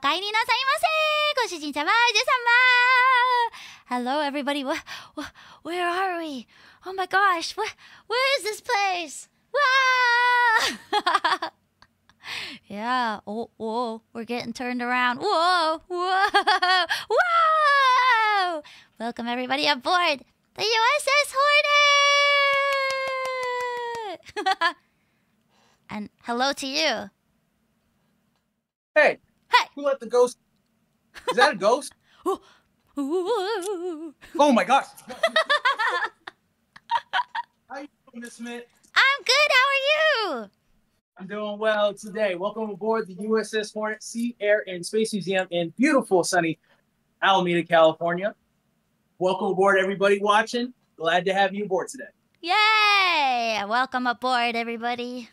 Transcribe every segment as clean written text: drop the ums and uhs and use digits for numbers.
帰りなさいませご主人様 Hello everybody, where are we? Oh my gosh, where is this place? Wow! Yeah, whoa, we're getting turned around. Whoa! Welcome everybody aboard the USS Hornet! And hello to you. Hey, Hey! who let the ghost? Is that a ghost? Oh my gosh! How you doing, Miss Mint? I'm good, how are you? I'm doing well today. Welcome aboard the USS Hornet Sea, Air, and Space Museum in beautiful, sunny Alameda, California. Welcome aboard, everybody watching. Glad to have you aboard today. Yay! Welcome aboard, everybody.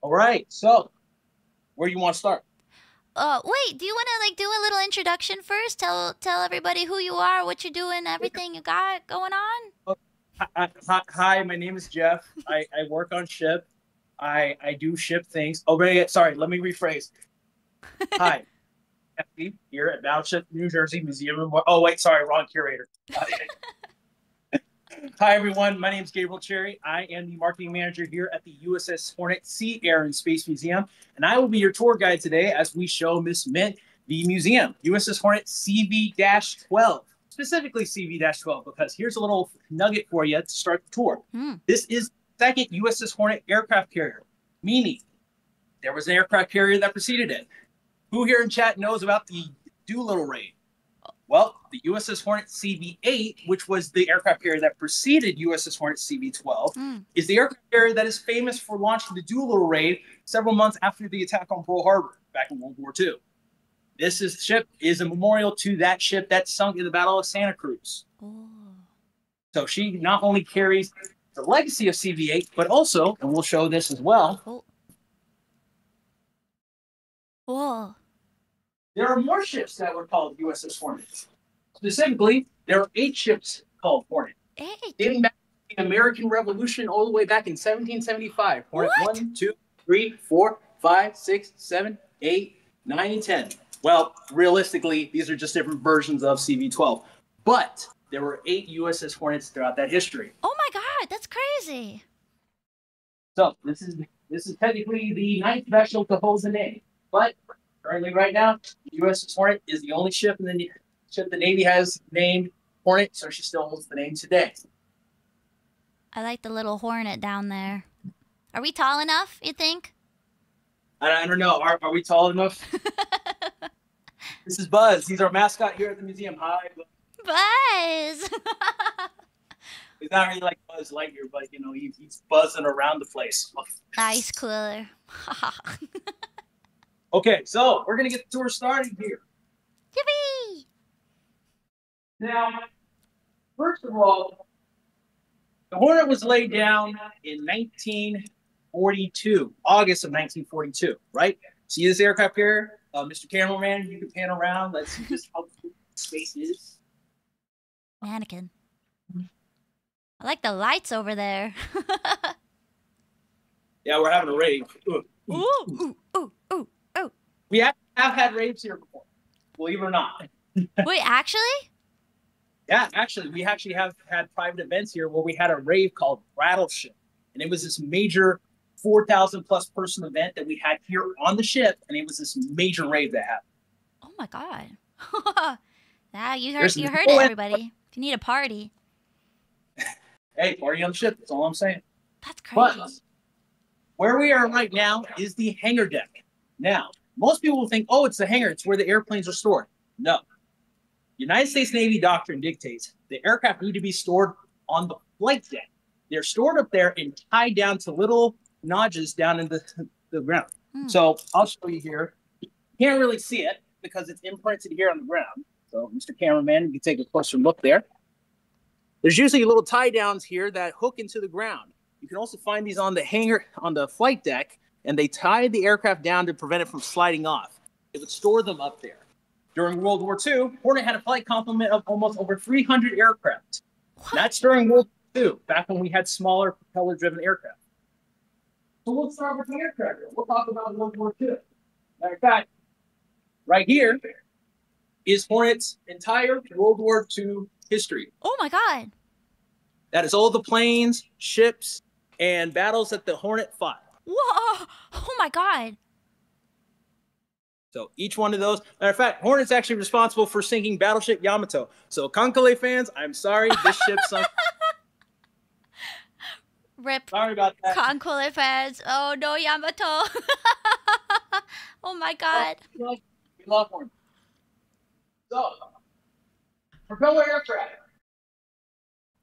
All right, so where do you want to start? Wait, do you want to do a little introduction first? Tell everybody who you are, what you're doing, everything you got going on? Hi, my name is Jeff. I work on ship. I do ship things. Oh, sorry, let me rephrase. Hi, Jeffy here at Battleship New Jersey Museum. Oh, wait, sorry, wrong curator. Hi, everyone. My name is Gabriel Cherry. I am the marketing manager here at the USS Hornet Sea, Air, and Space Museum, and I will be your tour guide today as we show Miss Mint the museum, USS Hornet CV-12. Specifically CV-12, because here's a little nugget for you to start the tour. This is the second USS Hornet aircraft carrier, meaning there was an aircraft carrier that preceded it. Who here in chat knows about the Doolittle raid? Well, the USS Hornet CV-8, which was the aircraft carrier that preceded USS Hornet CV-12, is the aircraft carrier that is famous for launching the Doolittle raid several months after the attack on Pearl Harbor back in World War II. This ship is a memorial to that ship that sunk in the Battle of Santa Cruz. Oh. So she not only carries the legacy of CV-8, but also, and we'll show this as well. Oh. Whoa. There are more ships that were called USS Hornet. Specifically, there are 8 ships called Hornet. 8? Dating back to the American Revolution all the way back in 1775. Hornet What? 1, 2, 3, 4, 5, 6, 7, 8, 9, and 10. Well, realistically, these are just different versions of CV-12. But there were 8 USS Hornets throughout that history. Oh my god, that's crazy. So this is technically the 9th vessel to hold the name. But currently, right now, the USS Hornet is the only ship the Navy has named Hornet, so she still holds the name today. I like the little hornet down there. Are we tall enough, you think? I don't know. Are we tall enough? This is Buzz. He's our mascot here at the museum. Hi, Buzz! He's not really like Buzz Lightyear, but you know he's buzzing around the place. Ice cooler. Okay, so we're gonna get the tour started here. Yippee! Now, first of all, the Hornet was laid down in 1942, August of 1942, right? See this aircraft carrier? Mr. Cameraman, you can pan around. Let's see just how cool the space is. Mannequin. I like the lights over there. Yeah, we're having a rave. Ooh. We have had raves here before, believe it or not. Wait, actually? Yeah, actually, we have had private events here where we had a rave called Rattleship. And it was this major 4,000 plus person event that we had here on the ship. And it was this major rave that happened. Oh my god. Yeah, you heard it, everybody. If you need a party. Hey, party on the ship. That's all I'm saying. That's crazy. But where we are right now is the hangar deck. Now, most people will think, oh, it's the hangar. It's where the airplanes are stored. No. United States Navy doctrine dictates the aircraft need to be stored on the flight deck. They're stored up there and tied down to little notches down in the ground. So I'll show you here. You can't really see it because it's imprinted here on the ground. So, Mr. Cameraman, you can take a closer look there. There's usually little tie downs here that hook into the ground. You can also find these on the hangar, on the flight deck, and they tie the aircraft down to prevent it from sliding off. It would store them up there. During World War II, Hornet had a flight complement of almost over 300 aircraft. That's during World War II, back when we had smaller propeller-driven aircraft. So we'll start with the aircraft. We'll talk about World War II. Matter of fact, right here is Hornet's entire World War II history. Oh my God. That is all the planes, ships, and battles that the Hornet fought. Whoa. Oh my God. So each one of those, matter of fact, Hornet's actually responsible for sinking Battleship Yamato. So Kankale fans, I'm sorry, this ship sunk. Rip. Sorry about that. Conqueror fans. Oh no, Yamato. Oh my God. We love Hornet. So, propeller aircraft.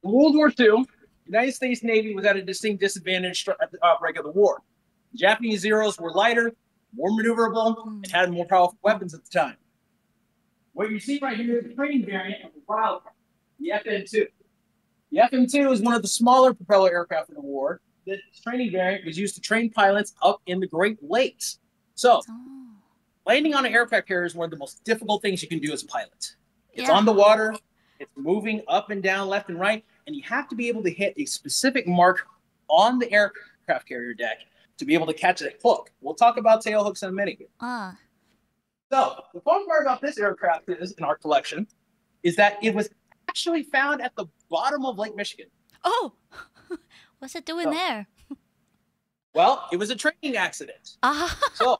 In World War II, the United States Navy was at a distinct disadvantage at the outbreak of the war. The Japanese Zeros were lighter, more maneuverable, and had more powerful weapons at the time. What you see right here is the training variant of the Wildcat, the FN-2. The FN-2 is one of the smaller propeller aircraft in the war. This training variant was used to train pilots up in the Great Lakes. So, landing on an aircraft carrier is one of the most difficult things you can do as a pilot. It's on the water, it's moving up and down, left and right, and you have to be able to hit a specific mark on the aircraft carrier deck to be able to catch a hook. We'll talk about tail hooks in a minute here. So, the fun part about this aircraft is, in our collection, is that it was actually found at the bottom of Lake Michigan. Oh, what's it doing there? Well, it was a training accident. So,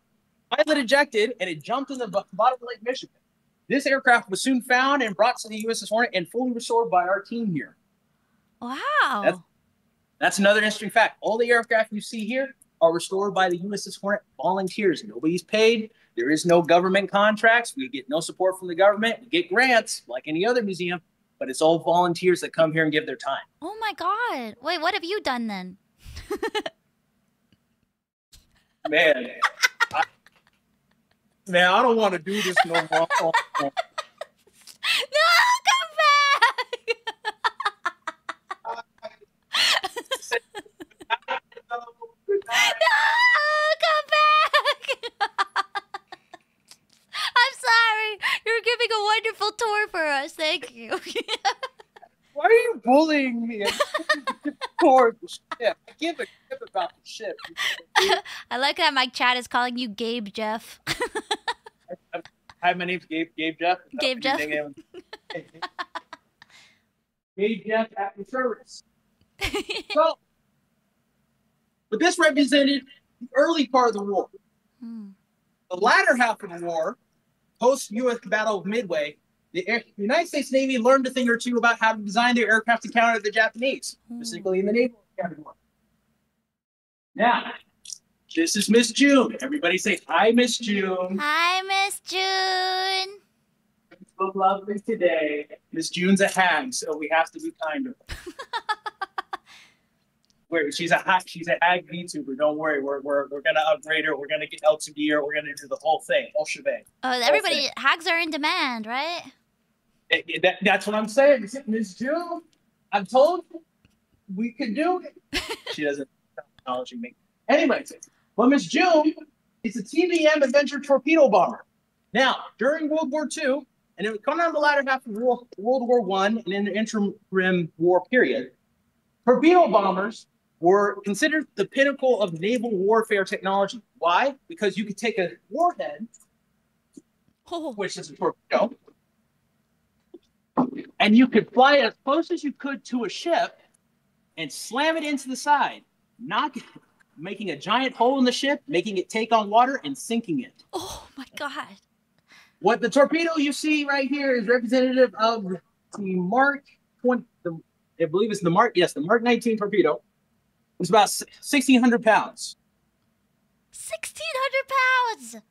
pilot ejected, and it jumped in the bottom of Lake Michigan. This aircraft was soon found and brought to the USS Hornet and fully restored by our team here. Wow. That's another interesting fact. All the aircraft you see here are restored by the USS Hornet volunteers. Nobody's paid. There is no government contracts. We get no support from the government. We get grants like any other museum, but it's all volunteers that come here and give their time. Oh my God. Wait, what have you done then? Man. I don't want to do this no more. No, come back! No, come back! I'm sorry. You're giving a wonderful tour for us. Thank you. Why are you bullying me? Toward the ship. Give a shit about the ship. I like that my chat is calling you Gabe Jeff. Hi, my name's Gabe Jeff. Gabe Jeff. Gabe Jeff at your service. So, but this represented the early part of the war. The latter half of the war, post-U.S. Battle of Midway, the United States Navy learned a thing or two about how to design their aircraft to counter the Japanese, particularly in the naval category. Now, this is Miss June. Everybody say hi, Miss June. Hi, Miss June. So lovely today. Miss June's a hag, so we have to be kind to her. She's a hag VTuber. Don't worry, we're gonna upgrade her. We're gonna get LTD her. We're gonna do the whole thing, whole shebang. Oh, everybody, hags are in demand, right? That's what I'm saying, Miss June. I'm told you we can do it. She doesn't acknowledge me. Anyways, well, Miss June is a TBM adventure torpedo bomber. Now, during World War II, and it was coming out of the latter half of World War I and in the interim war period, torpedo bombers were considered the pinnacle of naval warfare technology. Why? Because you could take a warhead, which is a torpedo, and you could fly it as close as you could to a ship and slam it into the side, making a giant hole in the ship, making it take on water, and sinking it. Oh my God. What the torpedo you see right here is representative of the Mark 20, I believe it's the Mark 19 torpedo. It's about 1,600 pounds. 1,600 pounds?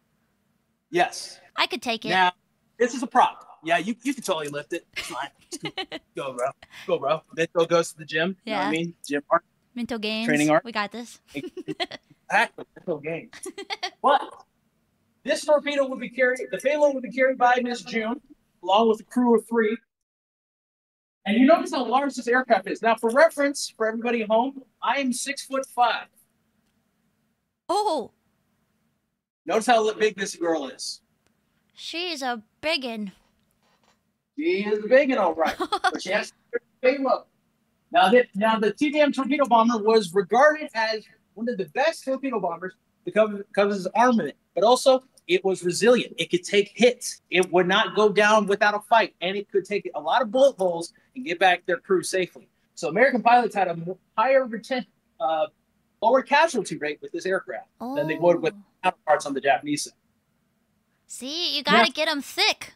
Yes. I could take it. Now, this is a prop. Yeah, you can totally lift it. It's fine. Go, bro. Go, bro. Minto goes to the gym. Yeah. You know what I mean? Gym art. Minto Games. Training art. We got this. Exactly. Minto Games. But this torpedo would be carried, the payload would be carried by Miss June, along with a crew of 3. And you notice how large this aircraft is. Now, for reference, for everybody at home, I am 6'5". Oh. Notice how big this girl is. She's a biggin. She is a biggin, all right. But she has a payload. Now, the TBM torpedo bomber was regarded as one of the best torpedo bombers because of his armament, but also it was resilient. It could take hits. It would not go down without a fight, and it could take a lot of bullet holes and get back their crew safely. So American pilots had a higher lower casualty rate with this aircraft than they would with counterparts on the Japanese side. See, you gotta get them thick.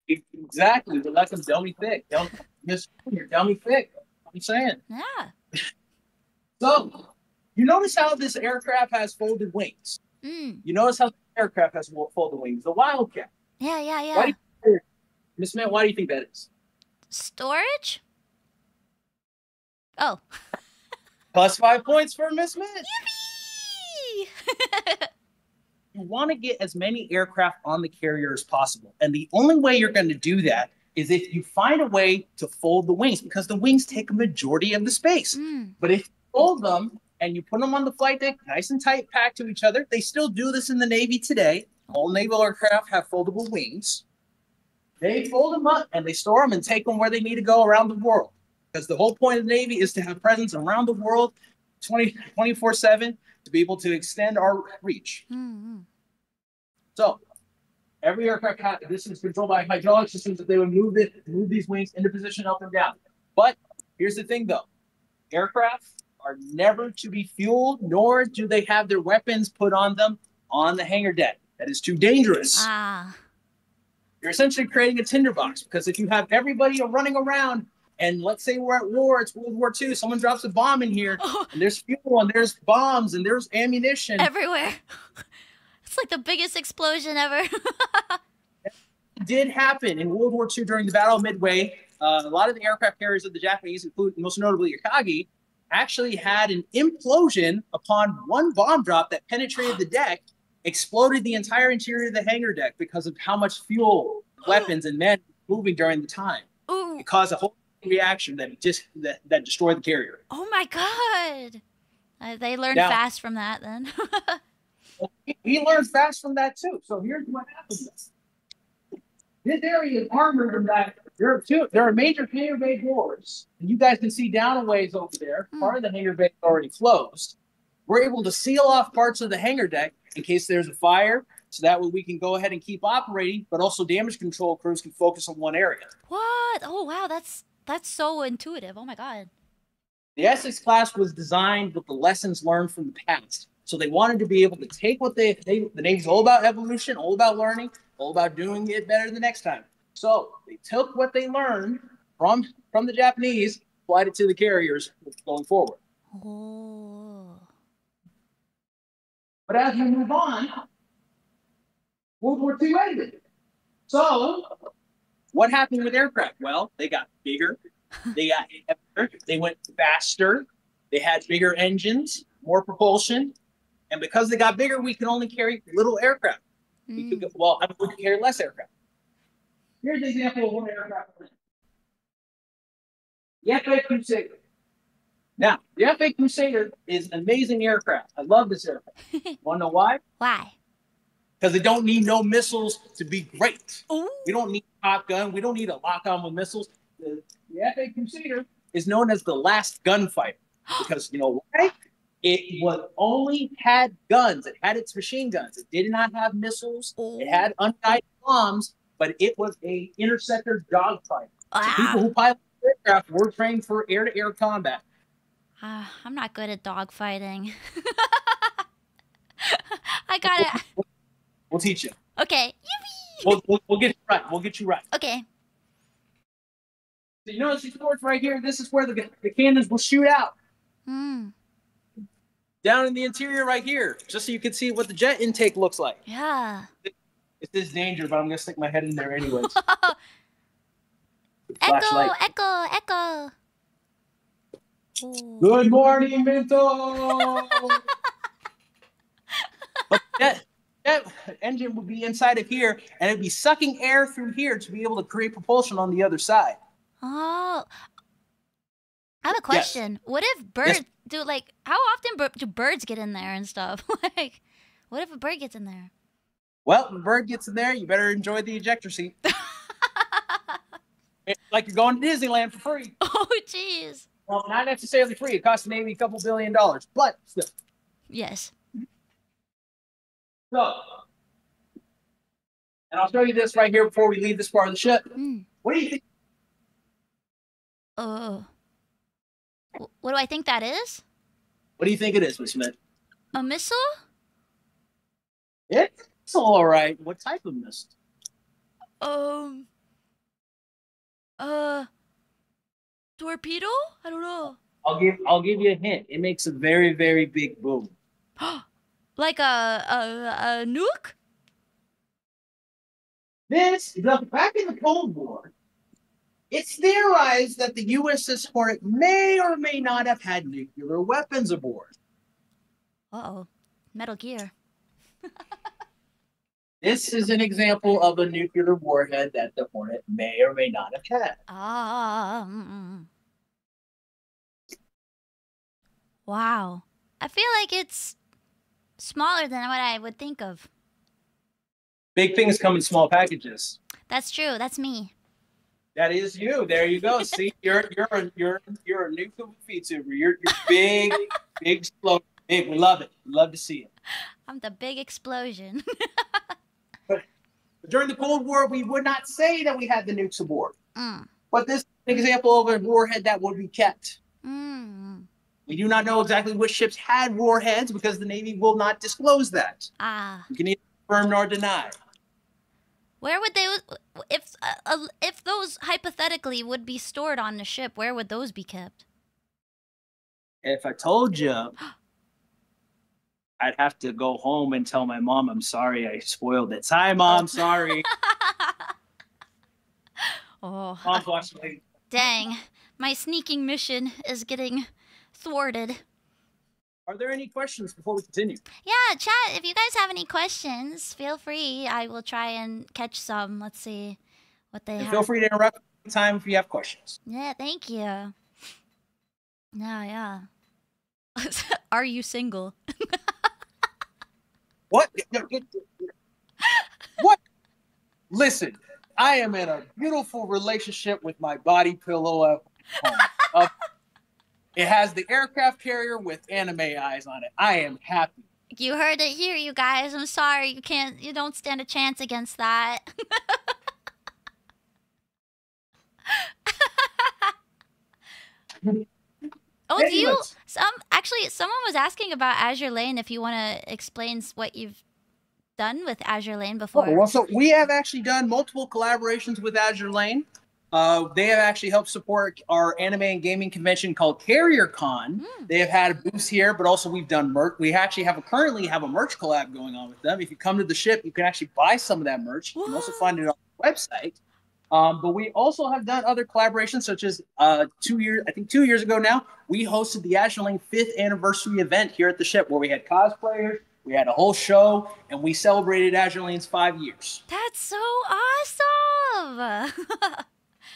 Exactly. We let them dummy thick. Don't miss your dummy thick. I'm saying. Yeah. So, you notice how this aircraft has folded wings. You notice how the aircraft has folded wings. The Wildcat. Yeah. Miss Mint, why do you think that is? Storage? Oh. Plus 5 points for Miss Mint. Yippee! You want to get as many aircraft on the carrier as possible. And the only way you're going to do that is if you find a way to fold the wings, because the wings take a majority of the space. But if you fold them and you put them on the flight deck nice and tight packed to each other, they still do this in the Navy today. All naval aircraft have foldable wings. They fold them up and they store them and take them where they need to go around the world. Because the whole point of the Navy is to have presence around the world 24/7 to be able to extend our reach. So every aircraft this is controlled by hydraulic systems that they would move these wings into position up and down. But here's the thing though, aircraft are never to be fueled, nor do they have their weapons put on them on the hangar deck. That is too dangerous. You're essentially creating a tinderbox, because if you have everybody running around, and let's say we're at war, it's World War II, someone drops a bomb in here, and there's fuel, and there's bombs, and there's ammunition. Everywhere. It's like the biggest explosion ever. It did happen in World War II during the Battle of Midway. A lot of the aircraft carriers of the Japanese, including most notably Akagi, actually had an implosion upon one bomb drop that penetrated the deck, exploded the entire interior of the hangar deck because of how much fuel, weapons, and men moving during the time. It caused a whole reaction that destroyed the carrier. Oh my god! They learned fast from that then. We learned fast from that too. So here's what happens. This area is armored in that there are major hangar bay doors, and you guys can see down a ways over there. Part of the hangar bay is already closed. We're able to seal off parts of the hangar deck in case there's a fire, so that way we can go ahead and keep operating, but also damage control crews can focus on one area. What? Oh wow, that's so intuitive. Oh my god. The Essex class was designed with the lessons learned from the past. So they wanted to be able to take what the Navy's all about evolution, all about learning, all about doing it better the next time. So they took what they learned from the Japanese, applied it to the carriers going forward. But as we move on, World War II ended. So what happened with aircraft? Well, they got bigger, they got heavier, they went faster, they had bigger engines, more propulsion, and because they got bigger, we could only carry little aircraft. We could carry less aircraft. Here's an example of one aircraft. The FA Crusader. Now, the FA Crusader is an amazing aircraft. I love this aircraft. Want to know why? Why? Because it don't need no missiles to be great. Ooh. We don't need Top Gun. We don't need a lock-on with missiles. The FA Crusader is known as the last gunfighter. Because, you know why? It only had guns. It had its machine guns. It did not have missiles. Ooh. It had unguided bombs, but it was a interceptor dogfighter. So people who pilot aircraft were trained for air-to-air combat. I'm not good at dogfighting. I got it. We'll teach you. Okay. Yippee! We'll get you right. We'll get you right. Okay. So you notice these ports right here? This is where the cannons will shoot out. Down in the interior right here, just so you can see what the jet intake looks like. Yeah. It's this danger, but I'm going to stick my head in there anyways. Echo. Ooh. Good morning, Minto. That engine would be inside of here, and it'd be sucking air through here to be able to create propulsion on the other side. Oh, I have a question. Yes. What if birds do how often do birds get in there and stuff? What if a bird gets in there? Well, if a bird gets in there, you better enjoy the ejector seat. It's like you're going to Disneyland for free. Oh, jeez. Well, not necessarily free. It costs the Navy a couple $2 billion, but still. Yes. So, And I'll show you this right here before we leave this part of the ship. What do you think? What do I think that is? What do you think it is, Miss Mint? A missile? It's all right. What type of missile? Torpedo? I don't know. I'll give you a hint. It makes a very, very big boom. Like a nuke? Back in the Cold War, it's theorized that the USS Hornet may or may not have had nuclear weapons aboard. Uh-oh. Metal Gear. This is an example of a nuclear warhead that the Hornet may or may not have had. Wow. I feel like it's smaller than what I would think of. Big things come in small packages. That's true. That's me. That is you. There you go. See, you're a new VTuber. You're big, big, slow, big. We love it. We love to see it. I'm the big explosion. But during the Cold War, we would not say that we had the nukes aboard. But this is an example of a warhead that would be kept. We do not know exactly which ships had warheads because the Navy will not disclose that. You can neither confirm nor deny. Where would they, if those hypothetically would be stored on the ship, where would those be kept? If I told you, I'd have to go home and tell my mom, I'm sorry, I spoiled it. Hi, Mom, sorry. Mom's watching. Dang, my sneaking mission is getting thwarted. Are there any questions before we continue? Yeah, chat, if you guys have any questions, feel free. I will try and catch some. Let's see what they have. Feel free to interrupt anytime if you have questions. Yeah, thank you. Yeah. Are you single? What? What? Listen, I am in a beautiful relationship with my body pillow at home. It has the aircraft carrier with anime eyes on it. I am happy. You heard it here, you guys. I'm sorry. You don't stand a chance against that. Actually, someone was asking about Azure Lane, if you want to explain what you've done with Azure Lane before. Well, so we have actually done multiple collaborations with Azure Lane. They have actually helped support our anime and gaming convention called Carrier Con. They have had booths here, but also we've done merch. We actually currently have a merch collab going on with them. If you come to the ship, you can actually buy some of that merch. You can also find it on the website. But we also have done other collaborations, such as 2 years ago now, we hosted the Azure Lane 5th anniversary event here at the ship, where we had cosplayers, we had a whole show, and we celebrated Azure Lane's 5 years. That's so awesome!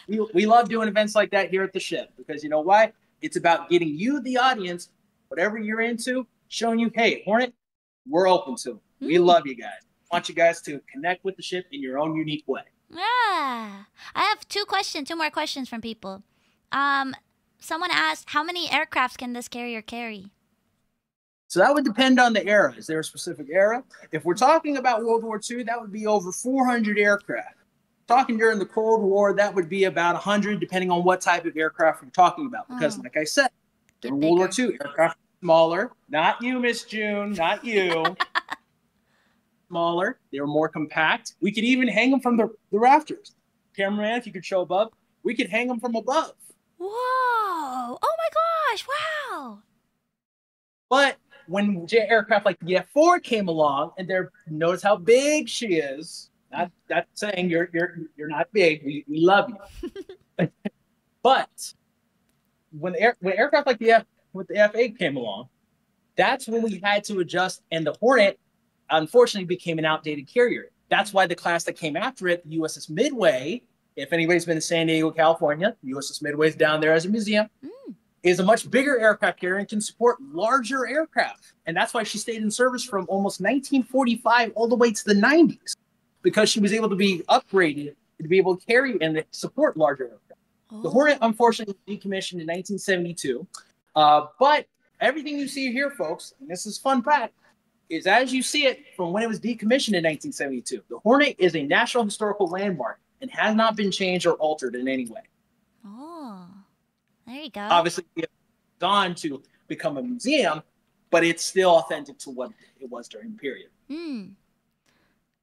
We love doing events like that here at the ship because you know why? It's about getting you, the audience, whatever you're into, showing you, hey, Hornet, we're open to it. We love you guys. I want you guys to connect with the ship in your own unique way. Yeah. I have two more questions from people. Someone asked, how many aircrafts can this carrier carry? So that would depend on the era. Is there a specific era? If we're talking about World War II, that would be over 400 aircraft. Talking during the Cold War, that would be about 100, depending on what type of aircraft we're talking about. Because, like I said, in World War II, aircraft were smaller. Not you, Miss June, not you. Smaller. They were more compact. We could even hang them from the rafters. Cameraman, if you could show above, we could hang them from above. Whoa! Oh my gosh! Wow! But when aircraft like the F4 came along, and notice how big she is. Not saying you're not big. We love you. But when aircraft like the F8 came along, that's when we had to adjust, and the Hornet unfortunately became an outdated carrier. That's why the class that came after it, the USS Midway, if anybody's been to San Diego, California, USS Midway's down there as a museum, is a much bigger aircraft carrier and can support larger aircraft. And that's why she stayed in service from almost 1945 all the way to the 90s. Because she was able to be upgraded to be able to carry and support larger aircraft. The Hornet, unfortunately, was decommissioned in 1972. But everything you see here, folks, and this is fun fact, is as you see it from when it was decommissioned in 1972. The Hornet is a National Historical Landmark and has not been changed or altered in any way. Oh, there you go. Obviously, it's gone to become a museum, but it's still authentic to what it was during the period.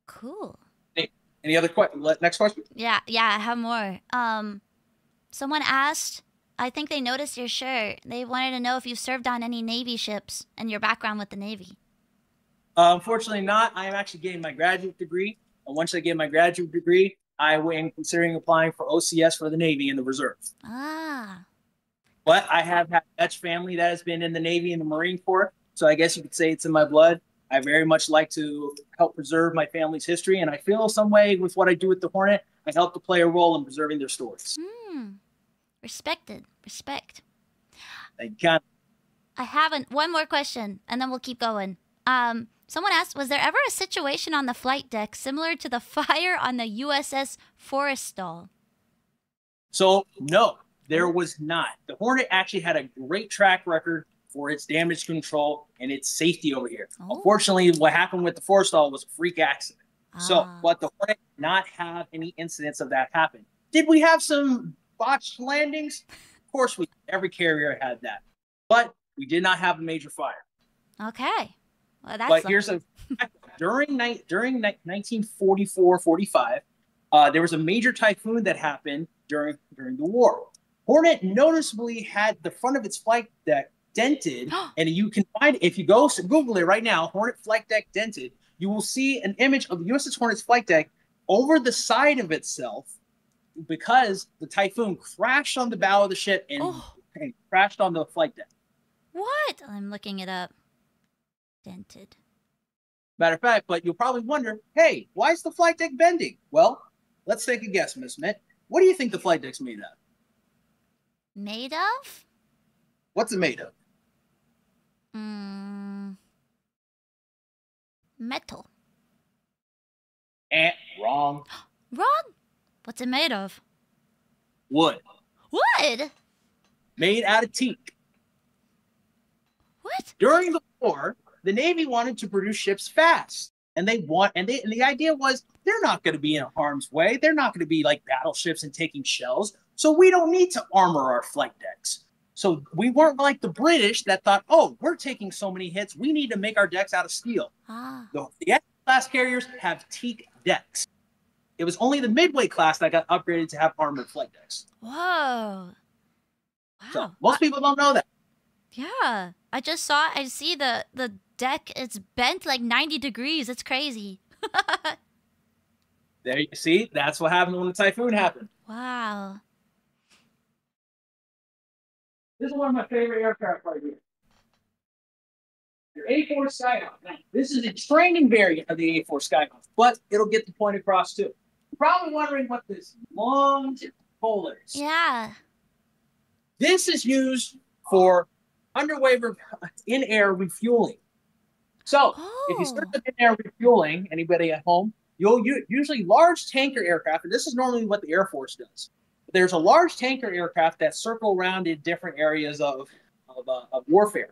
Cool. Any other questions? Next question? Yeah, I have more. Someone asked, I think they noticed your shirt. They wanted to know if you served on any Navy ships and your background with the Navy. Unfortunately not. I am actually getting my graduate degree. And once I get my graduate degree, I am considering applying for OCS for the Navy and the Reserves. But I have had a Dutch family that has been in the Navy and the Marine Corps. So I guess you could say it's in my blood. I very much like to help preserve my family's history. And I feel some way with what I do with the Hornet, I help to play a role in preserving their stories. Respected. Respect. Thank God. I have one more question, and then we'll keep going. Someone asked, was there ever a situation on the flight deck similar to the fire on the USS Forrestal? So, no, there was not. The Hornet actually had a great track record for its damage control and its safety over here. Unfortunately, what happened with the Forrestal was a freak accident. But the Hornet did not have any incidents of that happen. Did we have some botched landings? Of course, every carrier had that. But we did not have a major fire. Okay. Well, that's but here's a during 1944-45, there was a major typhoon that happened during the war. Hornet noticeably had the front of its flight deck dented, and you can find, if you go Google it right now, Hornet flight deck dented, you will see an image of the USS Hornet's flight deck over the side of itself because the typhoon crashed on the bow of the ship and crashed on the flight deck. What? I'm looking it up. Dented. Matter of fact, but you'll probably wonder, hey, why is the flight deck bending? Well, let's take a guess, Miss Mint. What do you think the flight deck's made of? Made of? What's it made of? Metal. Wrong. Wrong? What's it made of? Wood. Wood? Made out of teak. What? During the war, the Navy wanted to produce ships fast. And the idea was they're not going to be in harm's way. They're not going to be like battleships and taking shells. So we don't need to armor our flight decks. So we weren't like the British that thought, oh, we're taking so many hits, we need to make our decks out of steel. The S-class carriers have teak decks. It was only the Midway class that got upgraded to have armored flight decks. Whoa. Wow. So most people don't know that. Yeah. I see the deck, it's bent like 90 degrees. It's crazy. There you see, that's what happened when the typhoon happened. Wow. This is one of my favorite aircraft right here. Your A4 Skyhawk. Now, this is a training variant of the A4 Skyhawk, but it'll get the point across too. You're probably wondering what this long pole is. Yeah. This is used for in-air refueling. So, if you start with in-air refueling, anybody at home, you'll usually large tanker aircraft, and this is normally what the Air Force does. There's a large tanker aircraft that circle around in different areas of warfare.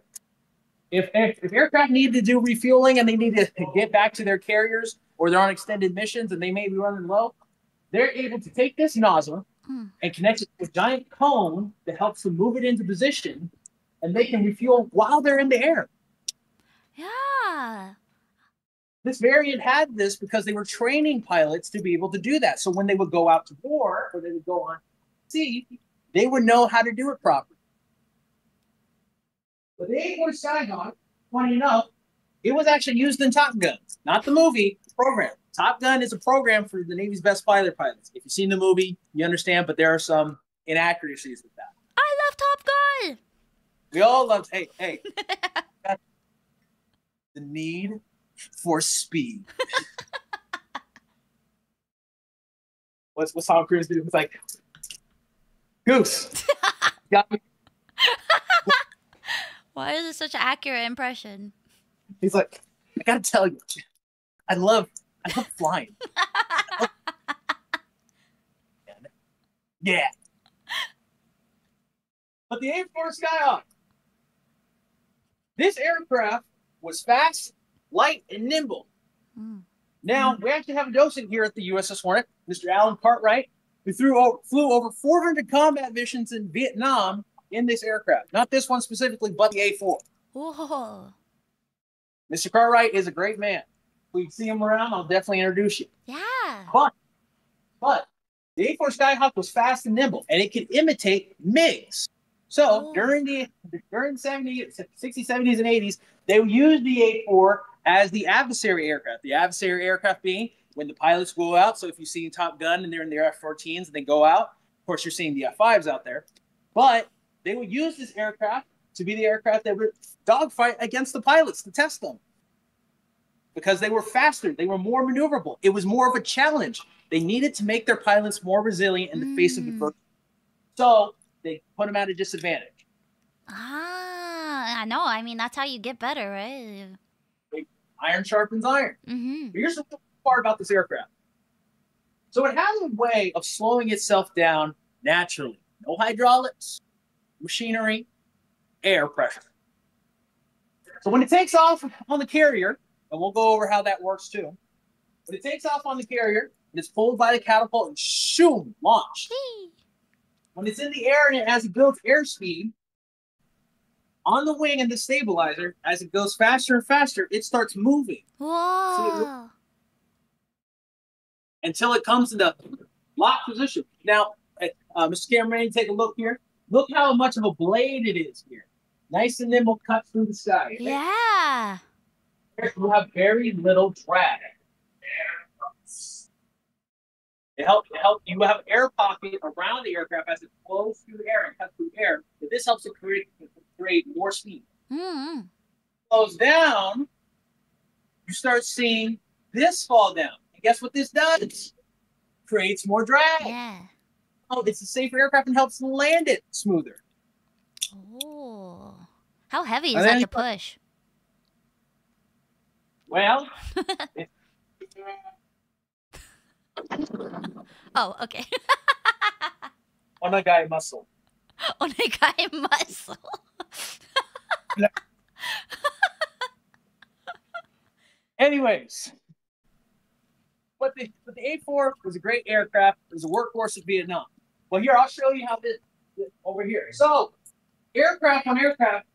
If aircraft need to do refueling and they need to get back to their carriers, or they're on extended missions and they may be running low, they're able to take this nozzle and connect it to a giant cone that helps them move it into position, and they can refuel while they're in the air. Yeah. This variant had this because they were training pilots to be able to do that. So when they would go out to war, or they would go on sea, they would know how to do it properly. But the A4 Skyhawk, funny enough, it was actually used in Top Gun, not the movie, the program. Top Gun is a program for the Navy's best fighter pilots. If you've seen the movie, you understand, but there are some inaccuracies with that. I love Top Gun! We all love, hey. The need for speed. What's Tom Cruise do? It's like, Goose. Got me. Why is it such an accurate impression? He's like, I gotta tell you, I love flying. Yeah. But the A4 Skyhawk, this aircraft was fast light and nimble. Mm. Now, we actually have a docent here at the USS Hornet, Mr. Alan Cartwright, who flew over 400 combat missions in Vietnam in this aircraft. Not this one specifically, but the A4. Whoa. Mr. Cartwright is a great man. If we see him around, I'll definitely introduce you. Yeah. But the A4 Skyhawk was fast and nimble, and it could imitate MiGs. So during the 60s, 70s, and 80s, they used the A4 as the adversary aircraft. The adversary aircraft being when the pilots go out. So if you see Top Gun and they're in their F-14s and they go out, of course you're seeing the F-5s out there. But they would use this aircraft to be the aircraft that would dogfight against the pilots to test them. Because they were faster, they were more maneuverable. It was more of a challenge. They needed to make their pilots more resilient in the face of adversity. So they put them at a disadvantage. Ah, I know. I mean, that's how you get better, right? Iron sharpens iron. Mm-hmm. But here's the part about this aircraft. So it has a way of slowing itself down naturally. No hydraulics, machinery, air pressure. So when it takes off on the carrier, and we'll go over how that works too. When it takes off on the carrier, it's pulled by the catapult and shoom, launched. When it's in the air and as it builds airspeed, on the wing and the stabilizer, as it goes faster and faster, it starts moving. Whoa. Until it comes into lock position. Now, Mr. Cameraman, take a look here. Look how much of a blade it is here. Nice and nimble, cut through the sky. Right? Yeah. You have very little drag. It helps you have air pocket around the aircraft as it flows through the air and cuts through air. But this helps it create more speed. Mm-hmm. Slows down, you start seeing this fall down. And guess what this does? Creates more drag. Yeah. Oh, it's a safer aircraft and helps land it smoother. Oh. How heavy is that to push? Well, oh, okay. Onegai muscle. Onegai muscle. Anyways, but the A4 was a great aircraft. It was a workhorse of Vietnam. Well, here, I'll show you how this over here. So, aircraft on aircraft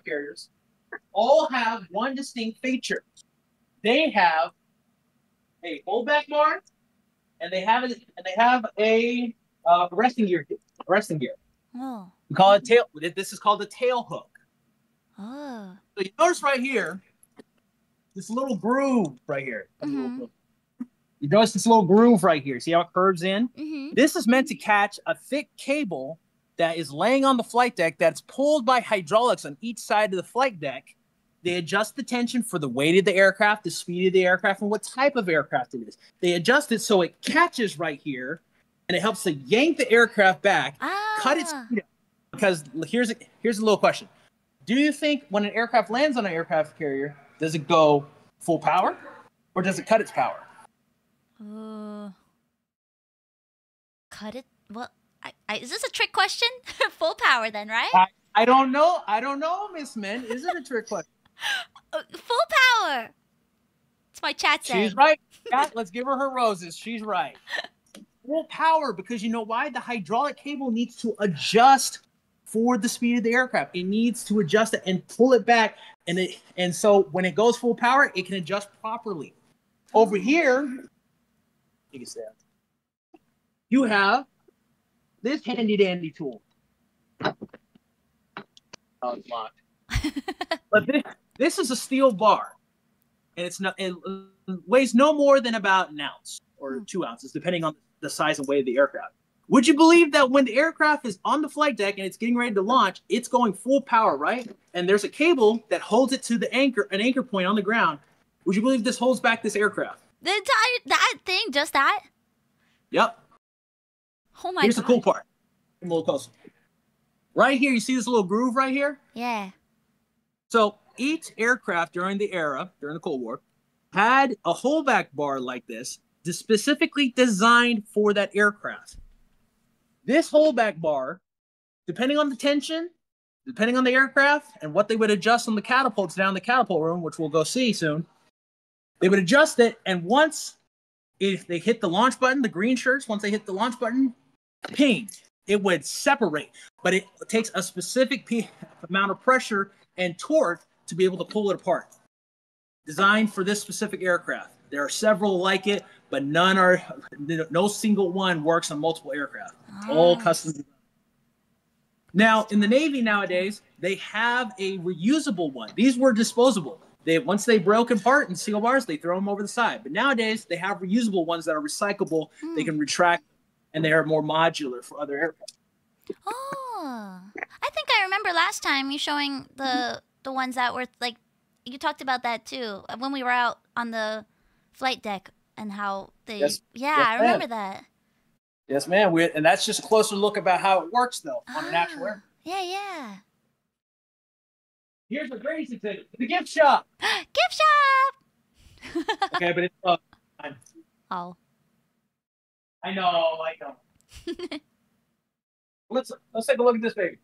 carriers all have one distinct feature. They have a holdback bar, and they have a resting gear. Oh. We call it tail. This is called a tail hook. Oh. So you notice right here, this little groove right here. Mm-hmm. You notice this little groove right here. See how it curves in? Mm-hmm. This is meant to catch a thick cable that is laying on the flight deck that's pulled by hydraulics on each side of the flight deck. They adjust the tension for the weight of the aircraft, the speed of the aircraft, and what type of aircraft it is. They adjust it so it catches right here, and it helps to yank the aircraft back, cut its speed up. Because here's a little question. Do you think when an aircraft lands on an aircraft carrier, does it go full power, or does it cut its power? Cut it? Well, is this a trick question? Full power then, right? I don't know, Miss Min. Is it a trick question? Full power. It's my chat saying. She's right. Yeah, let's give her roses. She's right. Full power, because you know why? The hydraulic cable needs to adjust for the speed of the aircraft. It needs to adjust it and pull it back. And so when it goes full power, it can adjust properly. Over here, you have this handy dandy tool. Oh, it's locked. But this is a steel bar, and it weighs no more than about an ounce or 2 ounces, depending on the size and weight of the aircraft. Would you believe that when the aircraft is on the flight deck and it's getting ready to launch, it's going full power, right? And there's a cable that holds it to an anchor point on the ground. Would you believe this holds back this aircraft? That thing, just that? Yep. Oh my God. Here's the cool part. Come a little closer. Right here, you see this little groove right here? Yeah. So each aircraft during the Cold War, had a holdback bar like this, specifically designed for that aircraft. This holdback bar, depending on the tension, depending on the aircraft and what they would adjust on the catapults down in the catapult room, which we'll go see soon, they would adjust it. And once if they hit the launch button, the green shirts, once they hit the launch button, ping, it would separate. But it takes a specific amount of pressure and torque to be able to pull it apart. Designed for this specific aircraft. There are several like it, but no single one works on multiple aircraft. All custom designed. Now, in the Navy nowadays, they have a reusable one. These were disposable. Once they broke apart in steel bars, they throw them over the side. But nowadays, they have reusable ones that are recyclable. They can retract, and they are more modular for other aircraft. Oh, I think I remember last time you showing the ones that were like, you talked about that too when we were out on the flight deck and how they. Yes, I remember that. Yes, ma'am. And that's just a closer look about how it works, though, on an actual aircraft. Yeah. Here's a crazy thing. The gift shop. Gift shop. Okay, but it's Oh. I know. Let's take a look at this baby.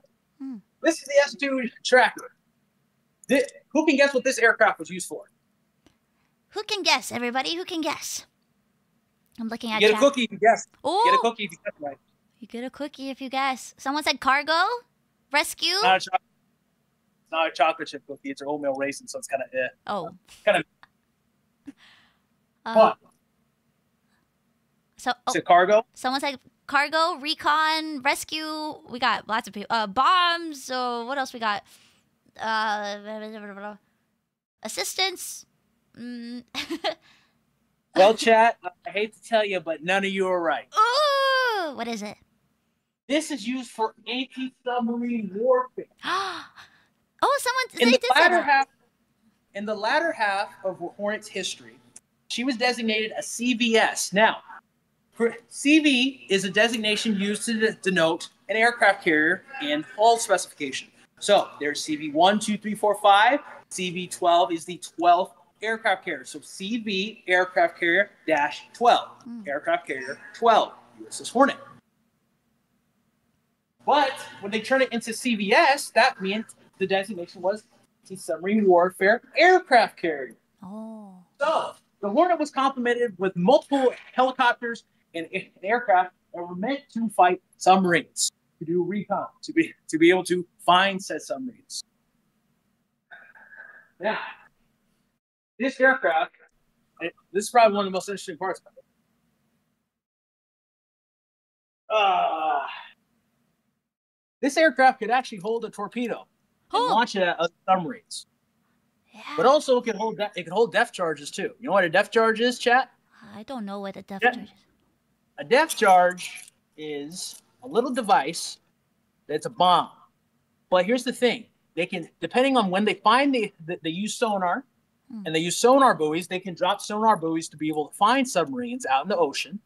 This is the S2 tracker. Who can guess what this aircraft was used for? Who can guess, everybody? Who can guess? I'm looking at Get a cookie if you guess. Ooh. Get a cookie if you guess right. You get a cookie if you guess. Someone said cargo? Rescue? It's not a chocolate chip cookie. It's an oatmeal raisin, so it's kind of Oh. Kind of. What? Is it cargo? Someone said cargo, recon, rescue. We got lots of people. Bombs. So what else we got? Assistance. Well, chat, I hate to tell you, but none of you are right. Ooh, what is it? This is used for anti-submarine warfare. Someone in the latter half of Hornet's history, she was designated a CVS. Now, CV is a designation used to denote an aircraft carrier in hull specification. So there's CV 1, 2, 3, 4, 5. CV 12 is the 12th aircraft carrier. So CV aircraft carrier -12. Aircraft carrier 12. USS Hornet. But when they turn it into CVS, that meant the designation was submarine warfare aircraft carrier. Oh. So the Hornet was complemented with multiple helicopters and aircraft that were meant to fight submarines, to do recon, to be able to find said submarines. Now, this aircraft, this is probably one of the most interesting parts about it. This aircraft could actually hold a torpedo and launch it at other submarines. Yeah. But also it could hold depth charges too. You know what a depth charge is, chat? I don't know what a depth charge is. A depth charge is a little device that's a bomb. But here's the thing. They can, depending on when they find they use sonar, and they use sonar buoys, they can drop sonar buoys to be able to find submarines out in the ocean.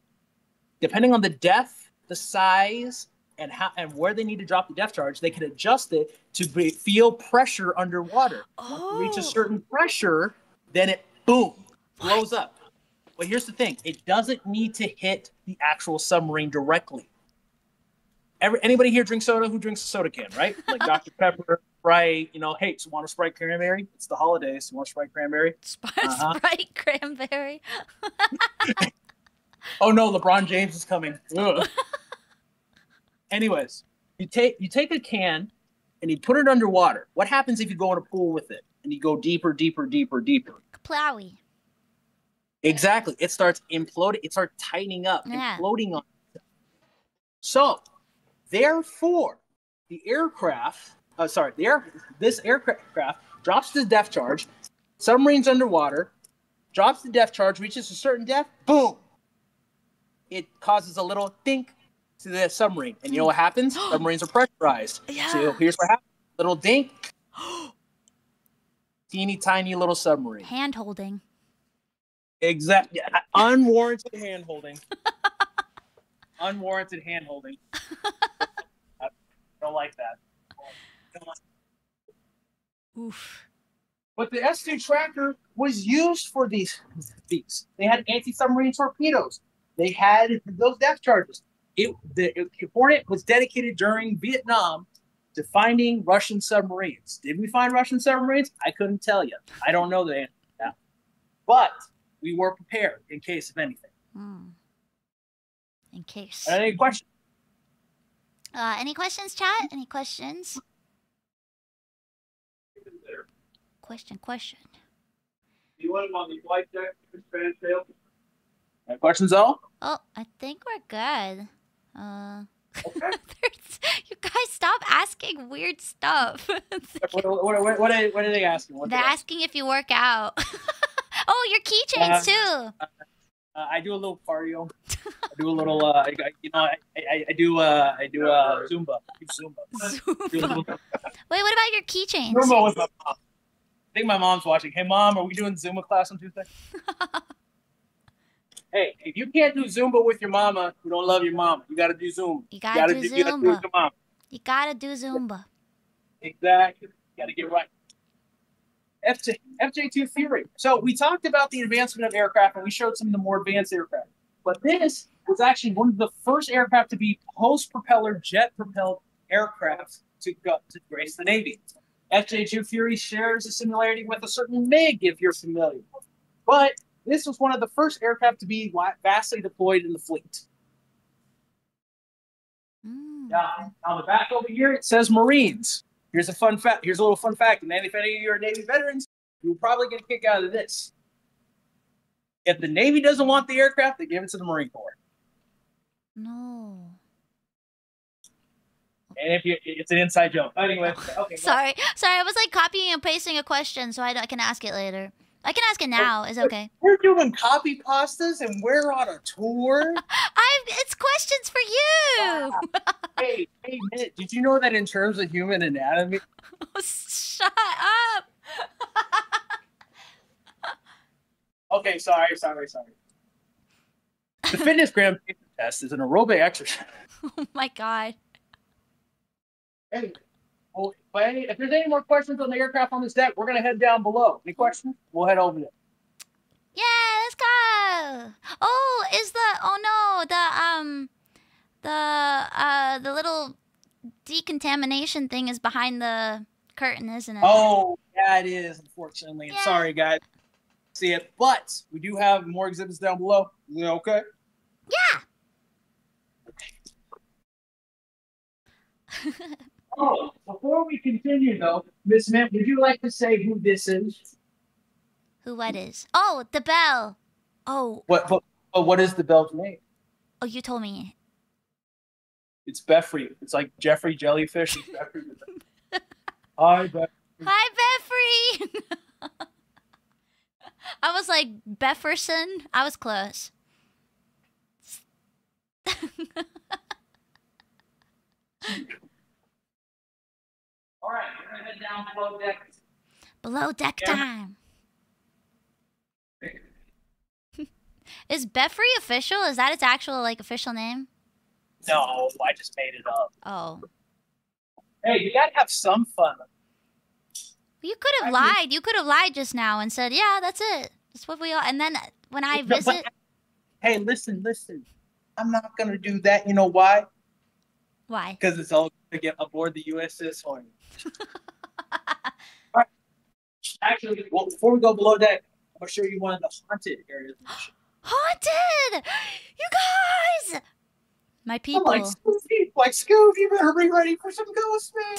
Depending on the depth, the size, and where they need to drop the depth charge, they can adjust it to feel pressure underwater. Once it reaches a certain pressure, then it, boom, blows up. But here's the thing. It doesn't need to hit the actual submarine directly. Anybody here drink soda? Who drinks a soda can, right? Like Dr. Pepper, Sprite, hey, so want a Sprite cranberry? It's the holidays. You want a Sprite cranberry? Sprite cranberry. Oh no, LeBron James is coming. Anyways, you take a can and you put it underwater. What happens if you go in a pool with it and you go deeper, deeper, deeper, deeper? Plowy. Exactly. It starts imploding. It starts tightening up, imploding on itself. So, therefore, this aircraft drops the depth charge. Submarine's underwater, drops the depth charge, reaches a certain depth, boom. It causes a little dink to the submarine. And you know what happens? Submarines are pressurized. Yeah. So here's what happens. Little dink. Teeny tiny little submarine. Hand holding. Exactly. Unwarranted hand holding. Unwarranted hand holding. I don't like that. Oof. But the S2 tracker was used for these. They had anti-submarine torpedoes. They had those depth charges. The Hornet was dedicated during Vietnam to finding Russian submarines. Did we find Russian submarines? I couldn't tell you. I don't know the answer to that. But we were prepared in case of anything. In case. Any questions? Any questions, chat? Any questions? Question. Do you want him on the flight deck? Any questions, all? Oh, I think we're good. Okay. You guys stop asking weird stuff. What are they asking? They're asking if you work out. Oh, your keychains too. I do a little cardio. I do a little. I do Zumba. Zumba. Wait, what about your keychains? Zumba with my mom. I think my mom's watching. Hey, Mom, are we doing Zumba class on Tuesday? Hey, if you can't do Zumba with your mama, you don't love your mama. You got to do Zumba. You got to do Zumba. You got to do Zumba. Exactly. You got to get right. FJ2 theory. So we talked about the advancement of aircraft, and we showed some of the more advanced aircraft. But this was actually one of the first aircraft to be post-propeller, jet-propelled aircraft to grace the Navy. FJ2 theory shares a similarity with a certain MiG, if you're familiar. But this was one of the first aircraft to be vastly deployed in the fleet. Now, on the back over here, it says Marines. Here's a fun fact. Here's a little fun fact. And if any of you are Navy veterans, you'll probably get a kick out of this. If the Navy doesn't want the aircraft, they give it to the Marine Corps. No. And it's an inside joke. Anyway, okay. Sorry, I was like copying and pasting a question, so I can ask it later. I can ask it now. It's okay. We're doing copy pastas and we're on a tour. It's questions for you. Hey, Mint, did you know that in terms of human anatomy? Oh, shut up. Okay, sorry. The fitness gram test is an aerobic exercise. Oh my god. Anyway, if there's any more questions on the aircraft on this deck, we're gonna head down below. Any questions? We'll head over there. Yeah, let's go. Oh, the little decontamination thing is behind the curtain, isn't it? Oh, yeah, it is. Unfortunately, yeah. Sorry, guys. See it, but we do have more exhibits down below. Is it okay? Yeah. Oh, before we continue, though, Miss Mint, would you like to say who this is? Who what is? Oh, the bell. Oh. What is the bell's name? Oh, you told me. It's Beffrey. It's like Jeffrey Jellyfish. It's Beffrey. Hi, Beffrey. Hi, Beffrey. I was like Befferson. I was close. All right, we're gonna head down below deck. Below deck time. Is Beffrey official? Is that its actual official name? No, I just made it up. Oh. Hey, you gotta have some fun. You could have lied. You could have lied just now and said, "Yeah, that's it. That's what we all." And then when I visit, hey, listen. I'm not gonna do that. You know why? Why? Because it's all to get aboard the USS Hornet. All right. Actually, well, before we go below deck, I'm gonna show you one of the haunted areas. Haunted! You guys! My people. Like Scoob, you better be ready for some ghost man.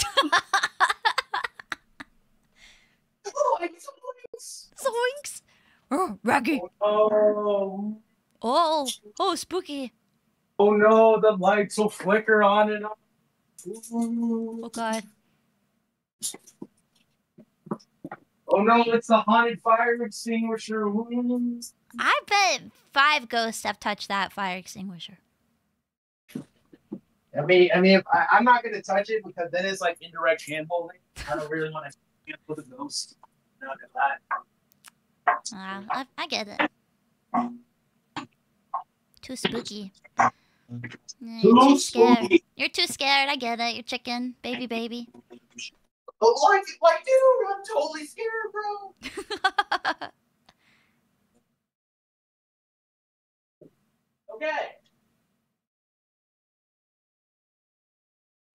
Oh, I get some zoinks! Oh, Raggy. Oh, spooky. Oh no, the lights will flicker on and off. Ooh. Oh god. Oh no, it's the haunted fire extinguisher. Ooh. I bet 5 ghosts have touched that fire extinguisher. I mean, I'm not gonna touch it because then it's like indirect hand holding. I don't really want to handle the ghost. Not that. I get it. Too spooky. You're too scared. You're too scared. I get it. You're chicken, baby. Oh, like, dude, I'm totally scared, bro. Okay.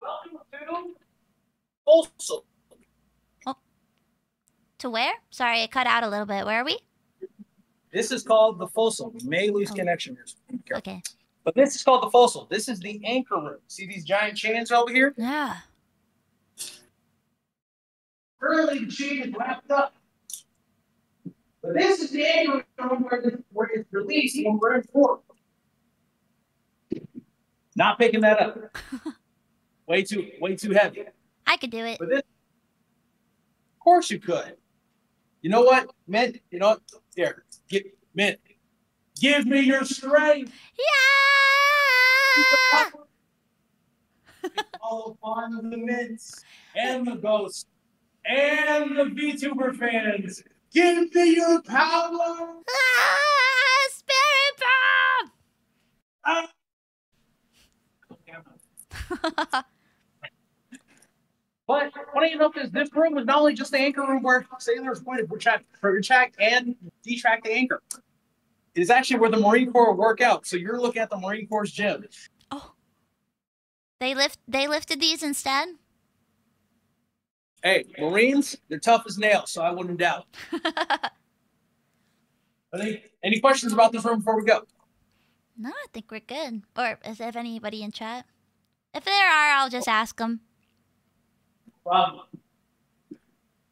Welcome to forecastle. To where? Sorry, it cut out a little bit. Where are we? This is called the forecastle. We may lose connection here. Okay. But this is called the forecastle. This is the anchor room. See these giant chains over here? Yeah. Currently, the chain is wrapped up. But this is the anchor room where it's released when we're in port. Not picking that up. Way too heavy. I could do it. But this, of course you could. You know what, Mint? You know what? Here, Mint. Give me your strength. Yeah. All fun of the Mints and the Ghosts and the VTuber fans. Give me your power. Spirit bomb. But funny enough is this room was not only just the anchor room where sailors would retract and detract the anchor. It is actually where the Marine Corps work out. So you're looking at the Marine Corps' gym. Oh. They lifted these instead? Marines, they're tough as nails, so I wouldn't doubt. Any questions about this room before we go? No, I think we're good. Or is there anybody in chat? If there are, I'll just ask them.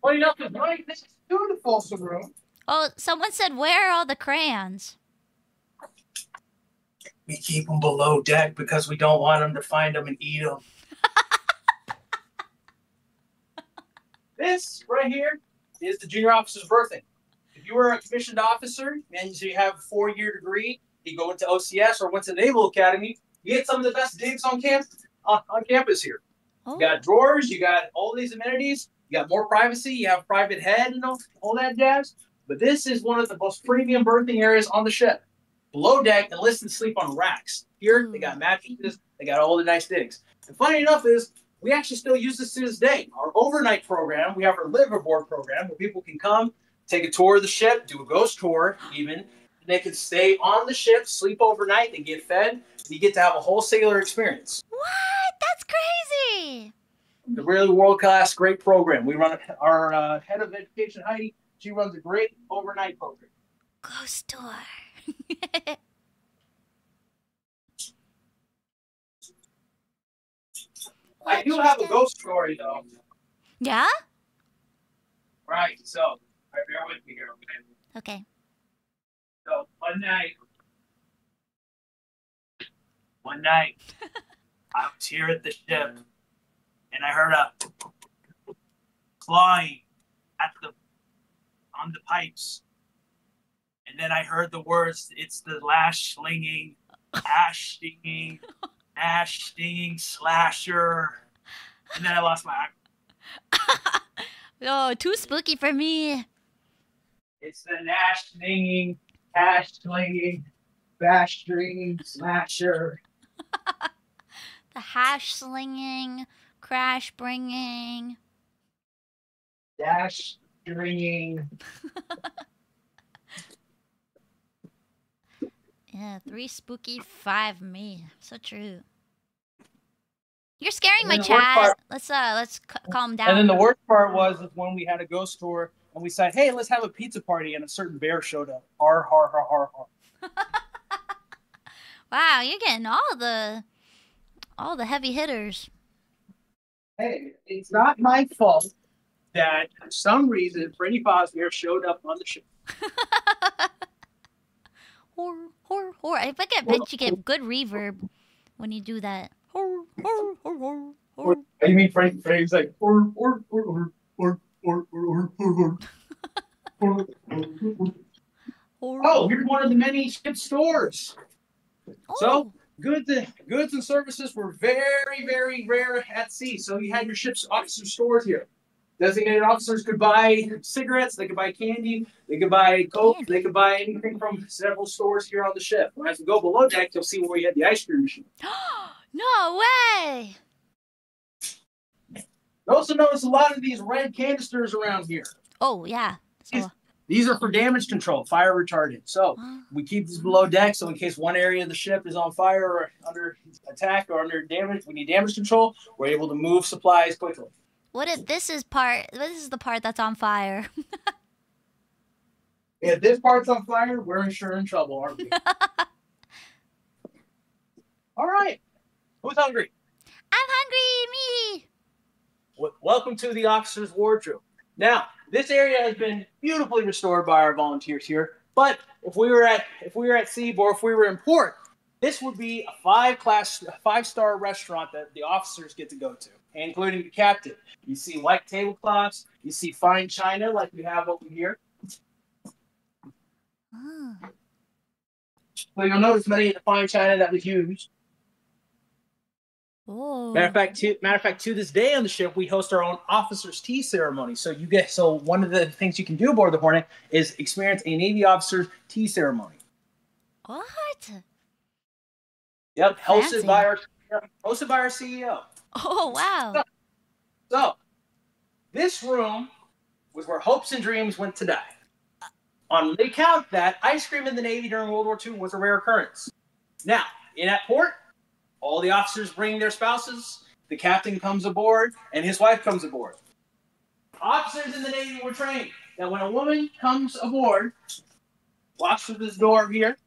Funny enough, right, this is the forecastle room. Oh, someone said, where are all the crayons? We keep them below deck because we don't want them to find them and eat them. This right here is the junior officer's berthing. If you were a commissioned officer and you have a 4-year degree, you go into OCS or went to the Naval Academy, you get some of the best digs on campus here. Oh. You got drawers, you got all these amenities, you got more privacy, you have private head and all that jazz. But this is one of the most premium berthing areas on the ship. Below deck, enlisted sleep on racks. Here, they got mattresses, they got all the nice digs. And funny enough is, we actually still use this to this day. Our overnight program, we have our liveaboard program where people can come, take a tour of the ship, do a ghost tour even. And they can stay on the ship, sleep overnight, they get fed, and you get to have a whole sailor experience. What? That's crazy. The really world-class, great program. We run our head of education, Heidi. She runs a great overnight program. Ghost tour. I do have a ghost story, though. Yeah? Right, so, bear with me here, okay? Okay. So, one night, I was here at the ship, and I heard a clawing on the pipes. And then I heard the words, it's the lash slinging, ash stinging slasher. And then I lost my eye. Oh, too spooky for me. It's the nash stinging, ash slinging, bash stringing slasher. The hash slinging, crash bringing. Dash stringing. Yeah, 3 spooky, 5 me. So true. You're scaring my chat. Let's calm down. And then the worst part was when we had a ghost tour and we said, "Hey, let's have a pizza party," and a certain bear showed up. Har har har har har. Wow, you're getting all the heavy hitters. Hey, it's not my fault that for some reason Freddy Fazbear showed up on the show. Horror. I bet you get good reverb when you do that. Horror. You mean Freddy's like or. Oh, here's one of the many ship stores. Oh. So goods and services were very, very rare at sea. So you had your ship's officer stores here. Designated officers could buy cigarettes, they could buy candy, they could buy Coke, they could buy anything from several stores here on the ship. As we go below deck, you'll see where we had the ice cream machine. No way! You also notice a lot of these red canisters around here. Oh, yeah. So, these are for damage control, fire retardant. So we keep these below deck, so in case one area of the ship is on fire or under attack or under damage, we need damage control, we're able to move supplies quickly. What if this is the part that's on fire? If this part's on fire, we're sure in trouble, aren't we? All right. Who's hungry? I'm hungry, me. Welcome to the officer's wardrobe. Now, this area has been beautifully restored by our volunteers here. But if we were at sea or if we were in port, this would be a 5-star restaurant that the officers get to go to, including the captain. You see white tablecloths. You see fine china like we have over here. Oh. So you'll notice many of the fine china that was used. Oh. Matter of fact, to this day on the ship, we host our own officers' tea ceremony. So one of the things you can do aboard the Hornet is experience a Navy officer's tea ceremony. What? Yep, Fancy. hosted by our CEO. Oh wow! So this room was where hopes and dreams went to die. On the account that ice cream in the Navy during World War II was a rare occurrence. Now, in that port, all the officers bring their spouses, the captain comes aboard, and his wife comes aboard. Officers in the Navy were trained that when a woman comes aboard, walks through this door here,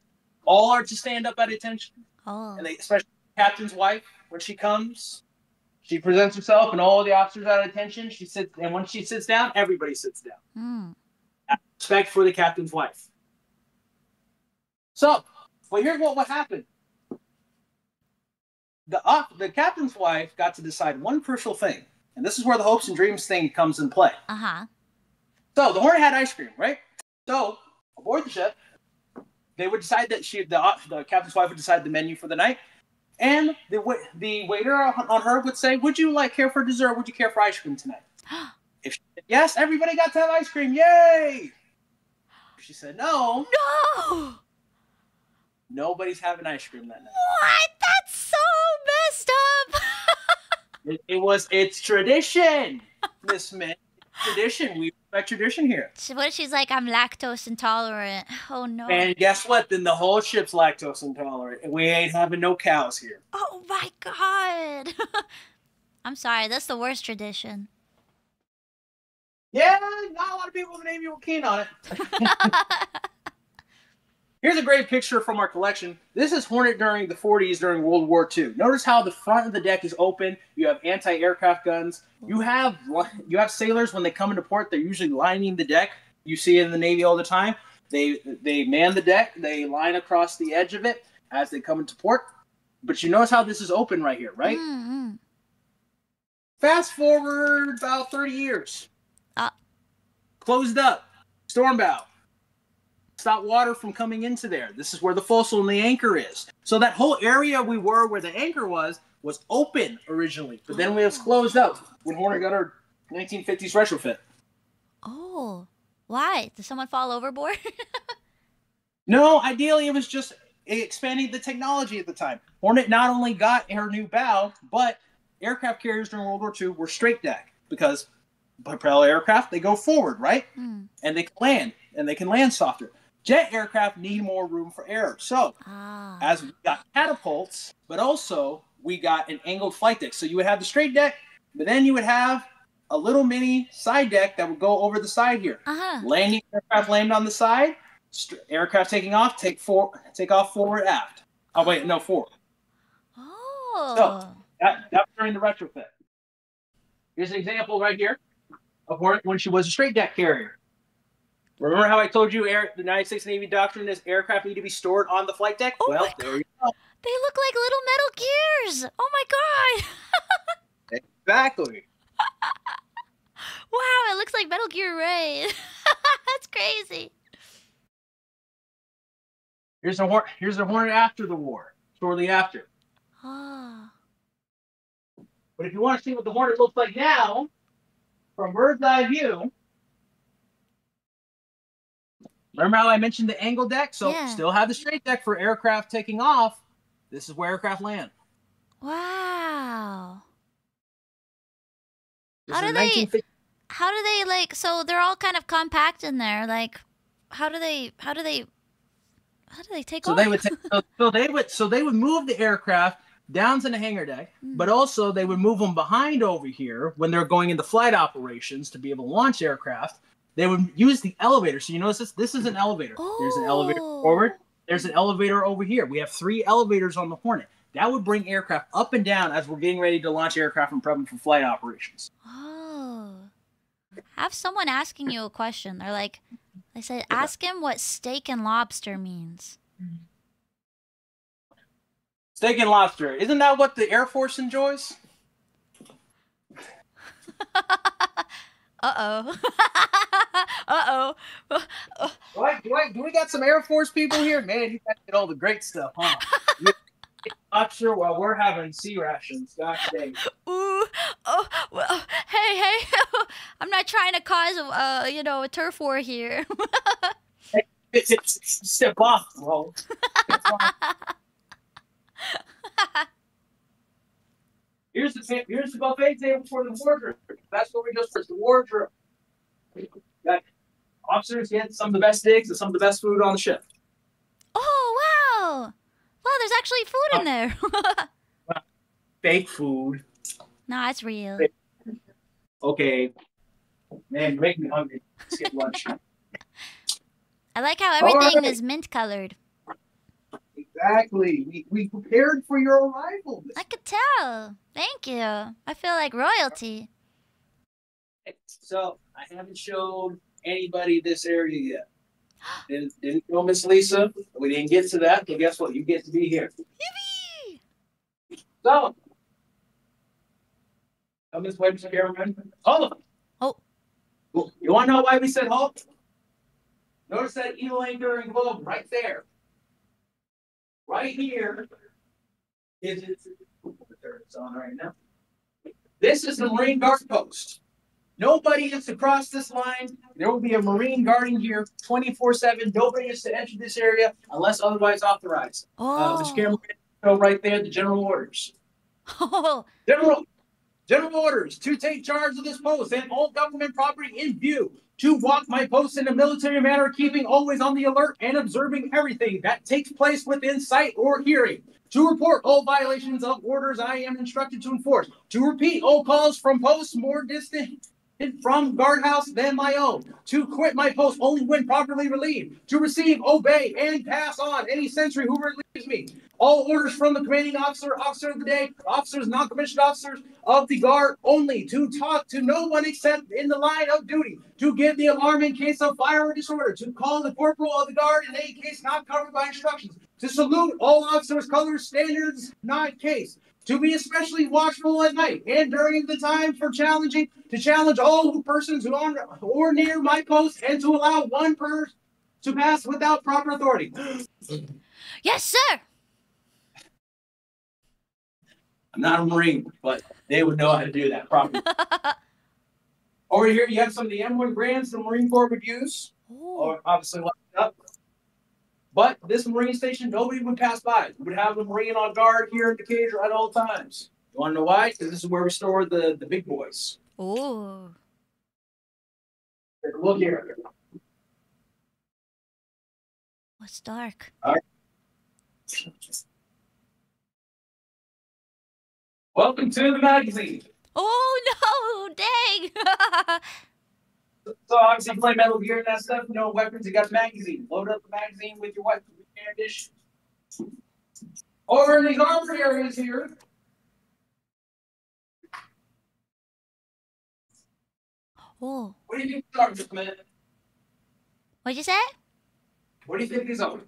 all are to stand up at attention. Oh. And especially the captain's wife, when she comes, she presents herself, and all the officers are at attention. She sits, and when she sits down, everybody sits down. Mm. Respect for the captain's wife. So, well, here's what happened. The captain's wife got to decide one crucial thing, and this is where the hopes and dreams thing comes in play. Uh-huh. So the Hornet had ice cream, right? So aboard the ship, they would decide that the captain's wife would decide the menu for the night, and the waiter on her would say, "Would you care for dessert? Would you care for ice cream tonight?" If she said yes, everybody got to have ice cream. Yay! If she said no, No! nobody's having ice cream that night. What? That's so messed up! It's tradition, Miss Mint. Tradition. We respect tradition here. What if she's like, I'm lactose intolerant? Oh no. And guess what? Then the whole ship's lactose intolerant. And we ain't having no cows here. Oh my god. I'm sorry, that's the worst tradition. Yeah, not a lot of people in the Navy were keen on it. Here's a great picture from our collection. This is Hornet during the 40s during World War II. Notice how the front of the deck is open. You have anti-aircraft guns. You have sailors when they come into port. They're usually lining the deck. You see it in the Navy all the time. They man the deck. They line across the edge of it as they come into port. But you notice how this is open right here, right? Mm-hmm. Fast forward about 30 years. Closed up. Storm bow. Stop water from coming into there. This is where the forecastle and the anchor is. So that whole area we were where the anchor was open originally. But then it was closed up when Hornet got our 1950s retrofit. Oh. Why? Did someone fall overboard? No, ideally it was just expanding the technology at the time. Hornet not only got her new bow, but aircraft carriers during World War II were straight deck because propeller aircraft, they go forward, right? Mm. And they can land softer. Jet aircraft need more room for error. So, as we got catapults, but also we got an angled flight deck. So you would have the straight deck, but then you would have a little mini side deck that would go over the side here. Landing aircraft land on the side, aircraft taking off, take off forward aft. Oh wait, no, forward. Oh. So that was during the retrofit. Here's an example right here of when she was a straight deck carrier. Remember how I told you the United States Navy doctrine is aircraft need to be stored on the flight deck? Oh well, there you go. They look like little metal gears. Oh my god. Exactly. Wow, it looks like Metal Gear Ray. That's crazy. Here's the Hornet after the war, shortly after. Oh. But if you want to see what the Hornet looks like now, from bird's eye view, remember how I mentioned the angle deck? So still have the straight deck for aircraft taking off. This is where aircraft land. Wow. This How is do they 1950. How do they so they're all kind of compact in there. Like how do they take So off? they would so they would move the aircraft down to the hangar deck, but also they would move them behind over here when they're going into flight operations to be able to launch aircraft. They would use the elevator. So you notice this? This is an elevator. Oh. There's an elevator forward. There's an elevator over here. We have 3 elevators on the Hornet. That would bring aircraft up and down as we're getting ready to launch aircraft and prepping for flight operations. Oh. Have someone asking you a question. They're like, they said, ask him what steak and lobster means. Steak and lobster. Isn't that what the Air Force enjoys? Uh-oh. Uh-oh. Do we got some Air Force people here? Man, you got to get all the great stuff, huh? Lobster while we're having sea rations. Gosh dang. Ooh. Oh, well, hey. I'm not trying to cause, a turf war here. Step off, bro. Here's the buffet table for the wardrobe. That's what we just for the wardrobe. Got officers get some of the best digs and some of the best food on the ship. Oh wow! Wow, there's actually food in there. Fake food. No, it's real. Okay. Man, you're making me hungry. Let's get lunch. I like how everything is mint colored. Exactly. We prepared for your arrival. I could tell. Thank you. I feel like royalty. So, I haven't showed anybody this area yet. Didn't show Miss Lisa. We didn't get to that, but guess what? You get to be here. Yippee! So, come this way, Mr. Cameraman. Hold on. Oh. You want to know why we said halt? Notice that eel anchor and globe right there. Right here is it's on right now. This is the Marine Guard post. Nobody is to cross this line. There will be a Marine guarding here 24/7. Nobody is to enter this area unless otherwise authorized. Mr. Cameraman, show right there the general orders. Oh. General orders to take charge of this post and all government property in view. To walk my post in a military manner, keeping always on the alert and observing everything that takes place within sight or hearing. To report all violations of orders I am instructed to enforce. To repeat all calls from posts more distant from guardhouse than my own. To quit my post only when properly relieved. To receive, obey, and pass on any sentry who relieves me. All orders from the commanding officer, officer of the day, officers, non-commissioned officers of the guard only. To talk to no one except in the line of duty. To give the alarm in case of fire or disorder. To call the corporal of the guard in any case not covered by instructions. To salute all officers, colors, standards, not case. To be especially watchful at night and during the time for challenging, to challenge all persons who are or near my post and to allow one person to pass without proper authority. Yes, sir. I'm not a Marine, but they would know how to do that properly. Over here, you have some of the M1 brands the Marine Corps would use, or obviously locked up. But this Marine station, nobody would pass by. We would have a Marine on guard here in the cage at all times. You want to know why? Because this is where we store the big boys. Oh. Look here. What's dark? All right. Welcome to the magazine. Oh no, dang. So obviously you play Metal Gear and that stuff, no weapons, you got the magazine. Load up the magazine with your weapons and ammunition. Over in these armor areas here. Oh. What do you think these are, just a minute? What'd you say? What do you think these are?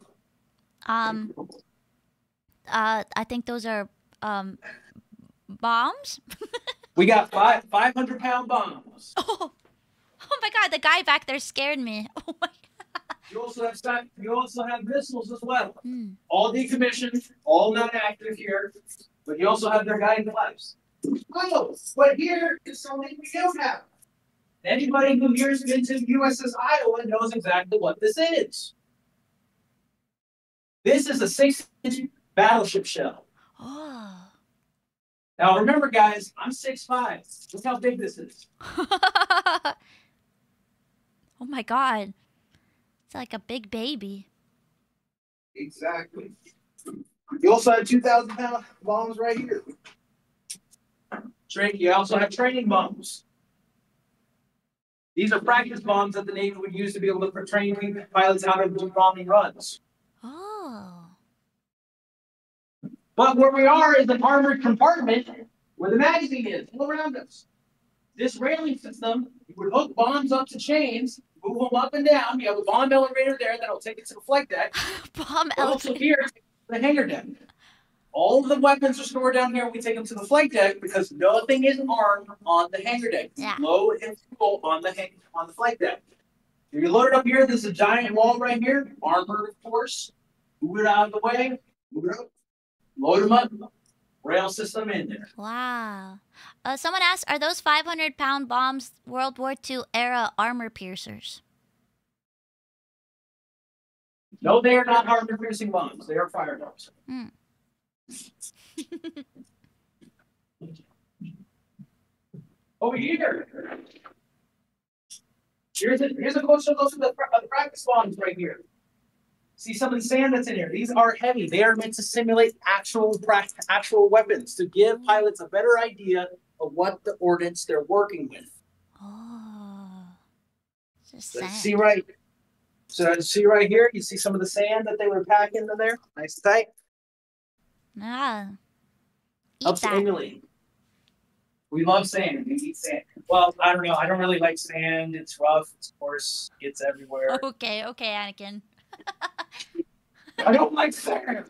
I think those are bombs. We got 500-pound bombs. Oh my god, the guy back there scared me. Oh my god. You also have missiles as well. All decommissioned, all not active here. But you also have their guiding lives. Oh, but here is something we don't have. Anybody who here's been to USS Iowa knows exactly what this is. This is a 6-inch battleship shell. Oh. Now remember, guys, I'm 6'5". Look how big this is. Oh my god. It's like a big baby. Exactly. You also have 2,000-pound bombs right here. You also have training bombs. These are practice bombs that the Navy would use to be able to train pilots how to do bombing runs. Oh. But where we are is an armored compartment where the magazine is all around us. This railing system, you would hook bombs up to chains, move them up and down. You have a bomb elevator there that'll take it to the flight deck. Bomb Also elevator. here, the hangar deck. All of the weapons are stored down here. We take them to the flight deck because nothing is armed on the hangar deck. Yeah. Load and fuel on the flight deck. If you load it up here, there's a giant wall right here. Armor, of course. Move it out of the way. Move it up. Load them up. Rail system in there. Wow. Someone asked, are those 500-pound bombs World War II era armor piercers? No, they are not armor-piercing bombs. They are fire bombs. Mm. Over here. Here's a closer look at the practice bombs right here. See some of the sand that's in here. These are heavy. They are meant to simulate actual weapons to give pilots a better idea of what the ordnance they're working with. Oh. Just So sand. see right here, you see some of the sand that they were packing in there? Nice and tight. Ah. Eat Helps that. emulate. We love sand. We eat sand. Well, I don't know. I don't really like sand. It's rough. It's coarse. It's everywhere. Okay, Anakin. I don't like sand.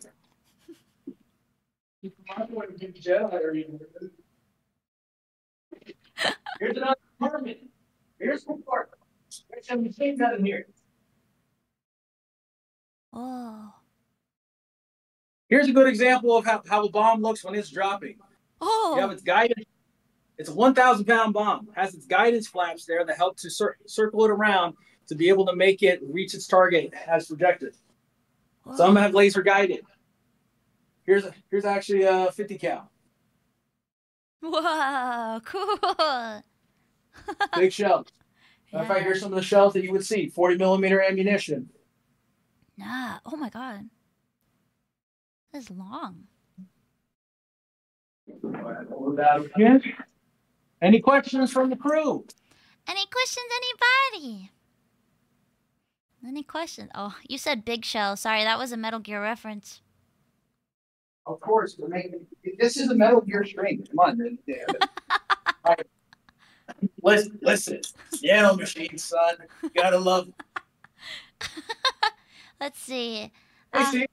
Here's another compartment. Here's one part. There's some machines out in here. Oh. Here's a good example of how a bomb looks when it's dropping. Oh. You have its guidance. It's a 1,000-pound bomb. It has its guidance flaps there that help to circle it around to be able to make it reach its target as projected. Whoa. Some have laser guided. Here's actually a 50 cal. Whoa, cool. Big shells. Matter of fact, here's some of the shells that you would see. 40mm ammunition. Nah. Oh my god. This is long. Any questions from the crew? Any questions, anybody? Any questions? Oh, you said big shell. Sorry, that was a Metal Gear reference. Of course. This is a Metal Gear string. Come on. Right. Listen. Nano machines, son. You gotta love them. Let's see. Hey, Steve.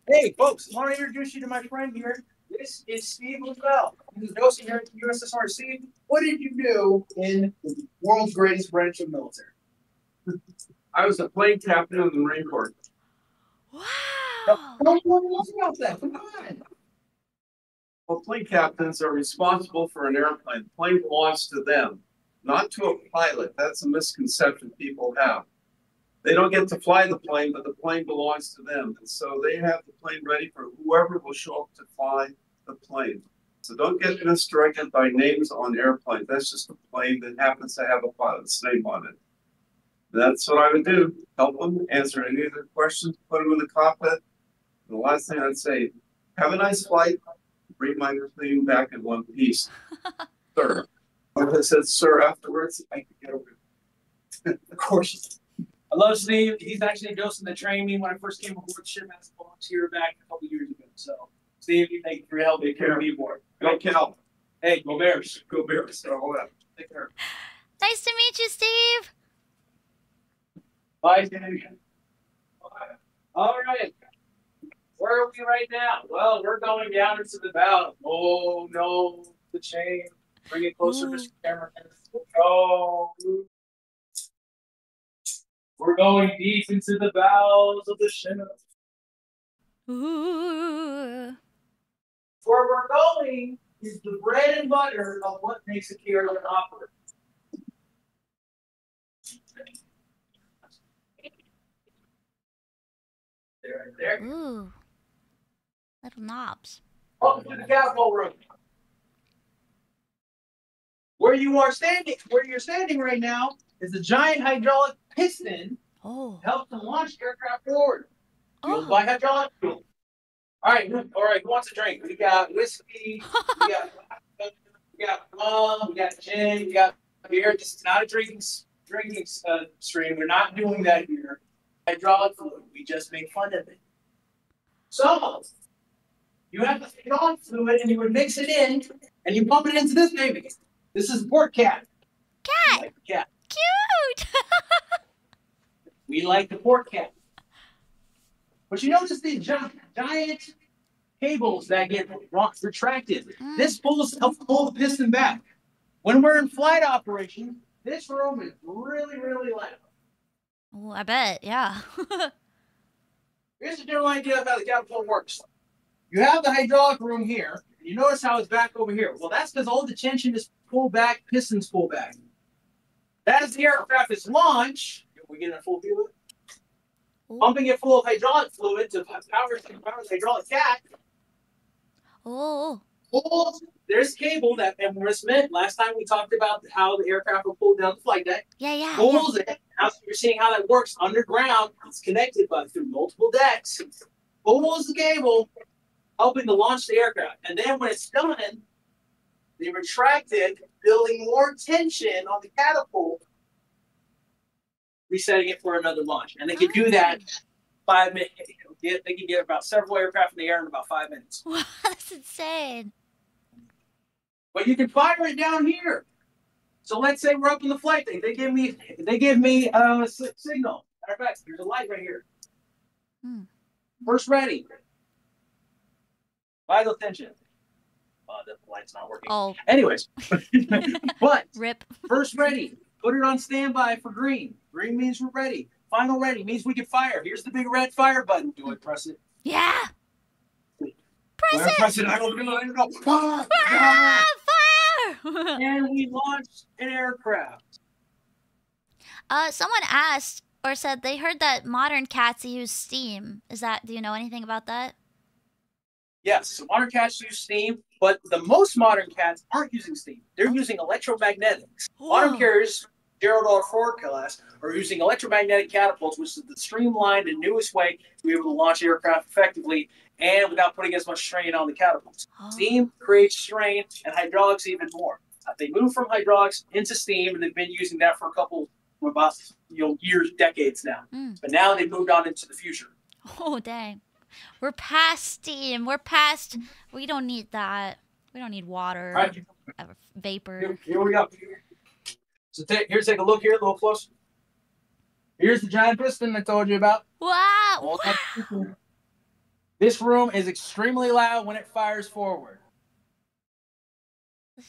Hey, folks. I want to introduce you to my friend here. This is Steve LaBelle. He's a docent here at the USSR. Steve, what did you do in the world's greatest branch of military? I was a plane captain in the Marine Corps. Wow. Don't talk about that. Come on. Well, plane captains are responsible for an airplane. The plane belongs to them, not to a pilot. That's a misconception people have. They don't get to fly the plane, but the plane belongs to them. And so they have the plane ready for whoever will show up to fly the plane. So don't get misdirected by names on airplanes. That's just a plane that happens to have a pilot's name on it. That's what I would do. Help them answer any of their questions, put them in the cockpit. And the last thing I'd say, have a nice flight. Bring my plane back in one piece. Sir. If I said sir afterwards, I could get over it. Of course. I love Steve. He's actually Joseph that trained me when I first came aboard the ship as a volunteer back a couple years ago. So, Steve, thank you for your help. Take care of me aboard. Go Cal. Hey, go Bears. Go Bears. All that. Take care. Nice to meet you, Steve. Bye, Steve. All right. Where are we right now? Well, we're going down into the bow. Oh, no. The chain. Bring it closer, Mr. Cameraman. Oh. We're going deep into the bowels of the ship. Ooh. Where we're going is the bread and butter of what makes a carrier operate. There. Ooh. Little knobs. Welcome to the catapult room. Where you're standing right now is a giant hydraulic piston Oh. that helps to launch aircraft forward. Fueled Oh. by hydraulic fuel. All right. Who wants a drink? We got whiskey. We got rum. We got gin. We got beer. This is not a drinking stream. We're not doing that here. Hydraulic fluid. We just make fun of it. So you have the hydraulic fluid, and you would mix it in, and you pump it into this baby. This is pork cat. Cat. Like cat. Cute. We like the pork cat. But you notice these giant cables that get retracted. This helps pull the piston back. When we're in flight operation, this room is really, really loud. Oh, I bet, yeah. Here's a general idea of how the catapult works. You have the hydraulic room here. You notice how it's back over here. Well, that's because all the tension is pulled back, pistons pull back. As the aircraft is launched, we get a full view of it. Pumping it full of hydraulic fluid to power the hydraulic cat. Oh. There's cable that, and Miss Mint, last time we talked about how the aircraft will pull down the flight deck. Yeah. Pulls it. Now you're seeing how that works underground. It's connected through multiple decks. Pulls the cable, helping to launch the aircraft. And then when it's done, they retract it, building more tension on the catapult, resetting it for another launch. And they can do that 5 minutes. They can get about several aircraft in the air in about 5 minutes. Wow, that's insane. But you can fire it down here. So let's say we're up in the flight thing. They give me a signal. Matter of fact, there's a light right here. First ready. Vital tension. The light's not working. Oh. Anyways. But Rip. First ready. Put it on standby for green. Green means we're ready. Final ready means we can fire. Here's the big red fire button. Do I press it? Yeah. Press it. I don't know. Fire! Fire! And we launched an aircraft. Someone asked or said they heard that modern cats use steam. Do you know anything about that? Yes, so modern cats use steam, but the most modern cats aren't using steam. They're using electromagnetics. Modern carriers, $0 class, are using electromagnetic catapults, which is the streamlined and newest way to be able to launch aircraft effectively and without putting as much strain on the catapults. Steam creates strain, and hydraulics even more. They moved from hydraulics into steam, and they've been using that for a couple about years, decades now. But now they've moved on into the future. Oh, dang. We're past steam. We don't need that. We don't need water. Right. Vapor. Here we go. So take a look here, a little closer. Here's the giant piston I told you about. Wow. This room is extremely loud when it fires forward.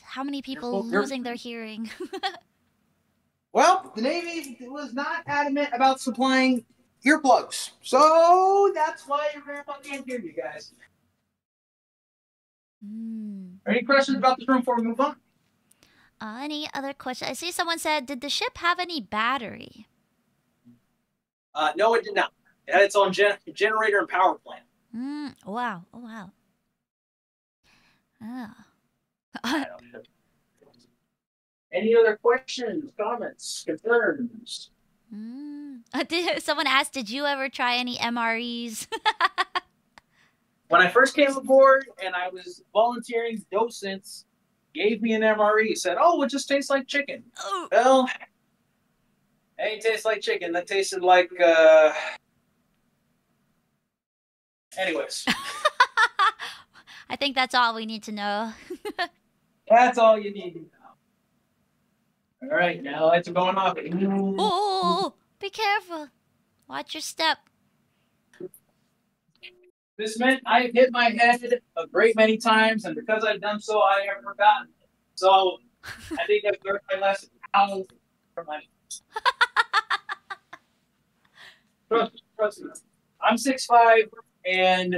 How many people losing their hearing? Well, the Navy was not adamant about supplying earplugs. So that's why your grandpa can't hear you guys. Any questions about this room before we move on? Any other questions? I see someone said, did the ship have any battery? No, it did not. It had its own generator and power plant. Wow. Oh, wow. Any other questions, comments, concerns? Someone asked, did you ever try any MREs? When I first came aboard and I was volunteering, docents gave me an MRE. Said, "Oh, it just tastes like chicken." Oh. Well, it ain't taste like chicken. That tasted like. Anyways. I think that's all we need to know. That's all you need to know. All right, now lights are going off. Oh, be careful. Watch your step. This meant I've hit my head a great many times, and because I've done so, I have forgotten. So I think I've learned my lesson. How from my trust me. I'm 6'5", and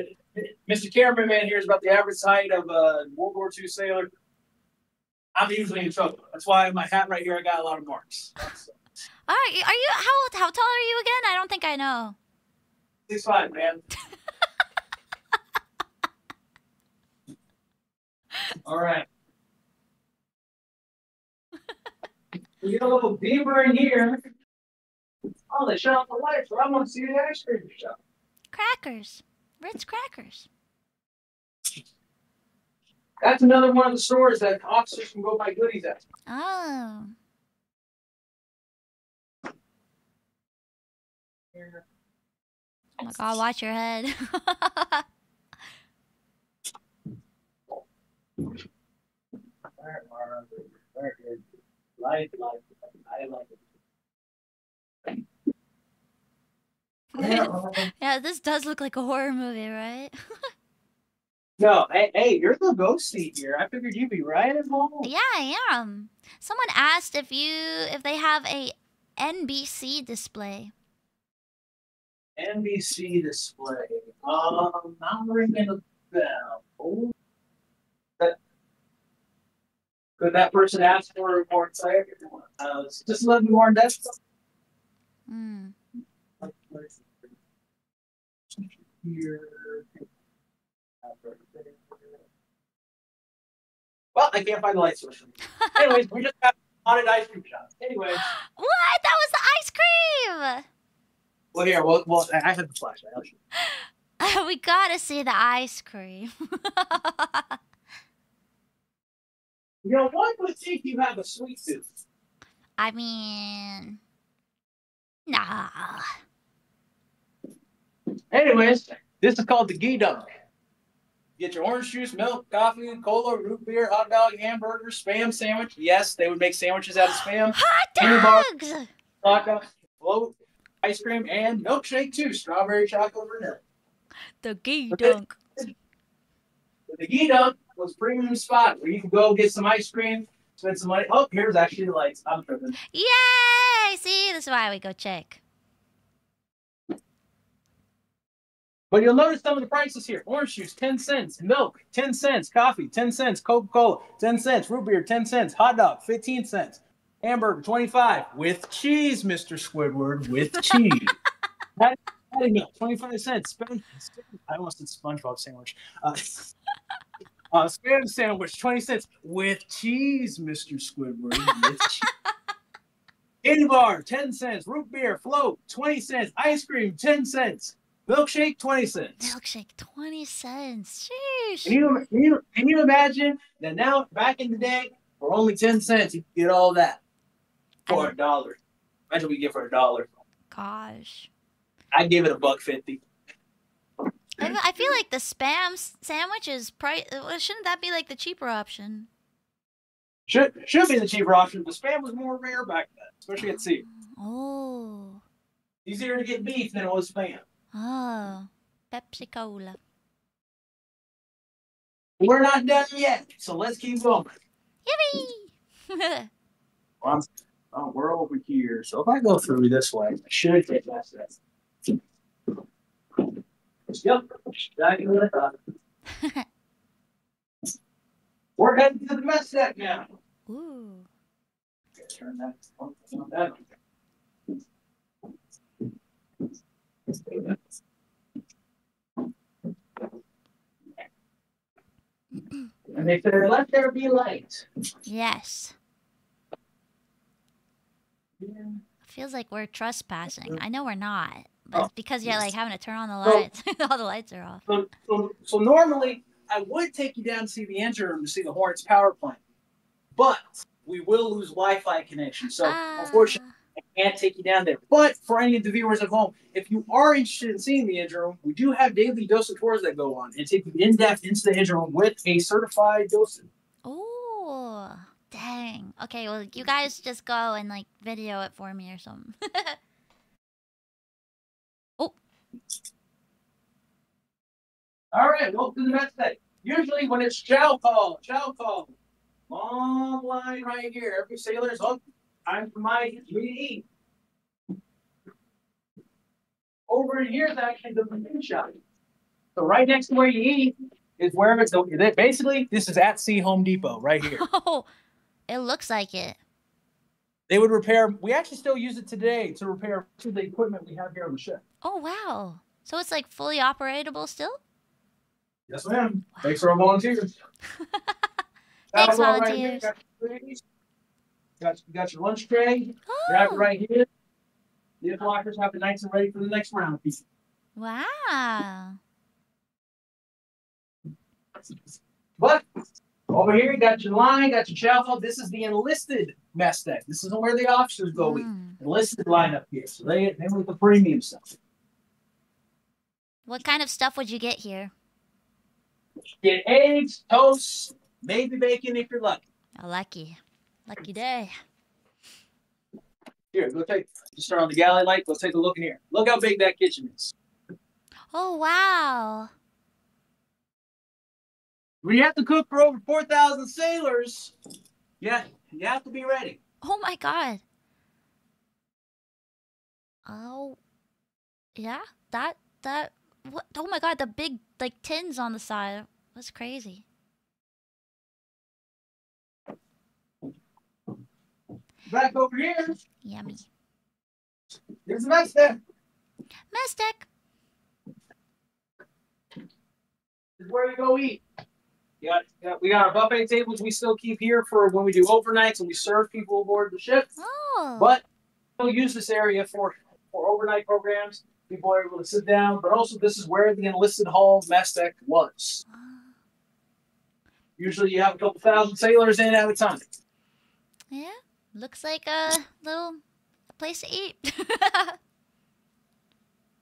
Mr. Cameraman here is about the average height of a World War II sailor. I'm usually in trouble. That's why my hat right here, I got a lot of marks. All right, are you how tall are you again? I don't think I know. 6'5", man. All right. We get a little deeper in here. Oh, they shut off the lights, so I want to see the ice cream shop. Crackers. Ritz crackers. That's another one of the stores that officers can go buy goodies at. Oh. Oh my God! Watch your head. I like it. Yeah, this does look like a horror movie, right? No, hey, you're the ghosty here. I figured you'd be right at home. Yeah, I am. Someone asked if they have a NBC display. NBC display. Not ringing a bell. Oh, could that person ask for a report site? Just a little bit more in depth. Here. Well, I can't find the light switch. Anyways, we just got haunted ice cream shop. Anyways. What? That was the ice cream! Well, here, well, I have the flashlight. I'll show you. We gotta see the ice cream. You know, one would think you have a sweet tooth. I mean, nah. Anyways, this is called the Ghee Dunk. Get your orange juice, milk, coffee, cola, root beer, hot dog, hamburger, Spam sandwich. Yes, they would make sandwiches out of Spam. Hot dogs! Hot dog, float, ice cream, and milkshake too. Strawberry, chocolate, vanilla. The Ghee Dunk. The Ghee Dunk was a premium spot where you could go get some ice cream, spend some money. Oh, here's actually the lights. I'm tripping. Yay! See, this is why we go check. But you'll notice some of the prices here. Orange juice, 10 cents. Milk, 10 cents. Coffee, 10 cents. Coca-Cola, 10 cents. Root beer, 10 cents. Hot dog, 15 cents. Hamburger, 25. With cheese, Mr. Squidward. With cheese. Patty milk, 25 cents. I almost did SpongeBob sandwich. Spam sandwich, 20 cents. With cheese, Mr. Squidward. With cheese. Candy bar, 10 cents. Root beer, float, 20 cents. Ice cream, 10 cents. Milkshake, 20 cents. Milkshake, 20 cents. Sheesh. Can you imagine that now, back in the day, for only 10 cents, you get all that for $1. Imagine what we get for $1. Gosh. I'd give it $1.50. I feel like the Spam sandwich is shouldn't that be like the cheaper option? Should be the cheaper option, but Spam was more rare back then, especially at sea. Oh. Easier to get beef than it was Spam. Oh. Pepsi Cola. We're not done yet, so let's keep going. Yippee! We're over here. So if I go through this way, I should get past that. Yep, exactly what I thought. We're heading to the mess deck now. Ooh. Turn that on. And they said, let there be light. Yes. Feels like we're trespassing. I know we're not, but it's because you're like having to turn on the lights. All the lights are off. So normally I would take you down to see the engine room to see the Hornets power plant, but we will lose Wi-Fi connection. So unfortunately, I can't take you down there. But for any of the viewers at home, if you are interested in seeing the engine room, we do have daily docent tours that go on and take you in depth into the engine room with a certified docent. Oh. Dang. Okay, well, you guys just go and, like, video it for me or something. Oh. All right, welcome to the mess day. Usually when it's chow call. Long line right here. Every sailor's up. Time for my to eat. Over in here is actually the food shop. So right next to where you eat is where it's basically, this is at Sea Home Depot right here. Oh. It looks like it. They would repair. We actually still use it today to repair the equipment we have here on the ship. Oh, wow. So it's like fully operatable still? Yes, ma'am. Wow. Thanks for our volunteers. Thanks, volunteers. Right, got your lunch tray. Oh. Grab it right here. The lockers have it nice and ready for the next round. Wow. But Over here, you got your line, got your chapel. This is the enlisted mess deck. This isn't where the officers go. Enlisted line up here. So they with the premium stuff. What kind of stuff would you get here? Get eggs, toast, maybe bacon if you're lucky. Oh, lucky. Lucky day. Here, go take. Just turn on the galley light. Go take a look in here. Look how big that kitchen is. Oh, wow. When you have to cook for over 4,000 sailors, yeah, you have to be ready. Oh, my God. Oh, yeah, that, what? Oh, my God, the big, like, tins on the side. That's crazy. Back over here. Yummy. Here's the mess deck. Mess deck. This is where we go eat. We got our buffet tables we still keep here for when we do overnights and we serve people aboard the ship. Oh. But we'll use this area for overnight programs. People are able to sit down. But also, this is where the enlisted hall mess deck was. Usually, you have a couple thousand sailors in at a time. Yeah. Looks like a little place to eat.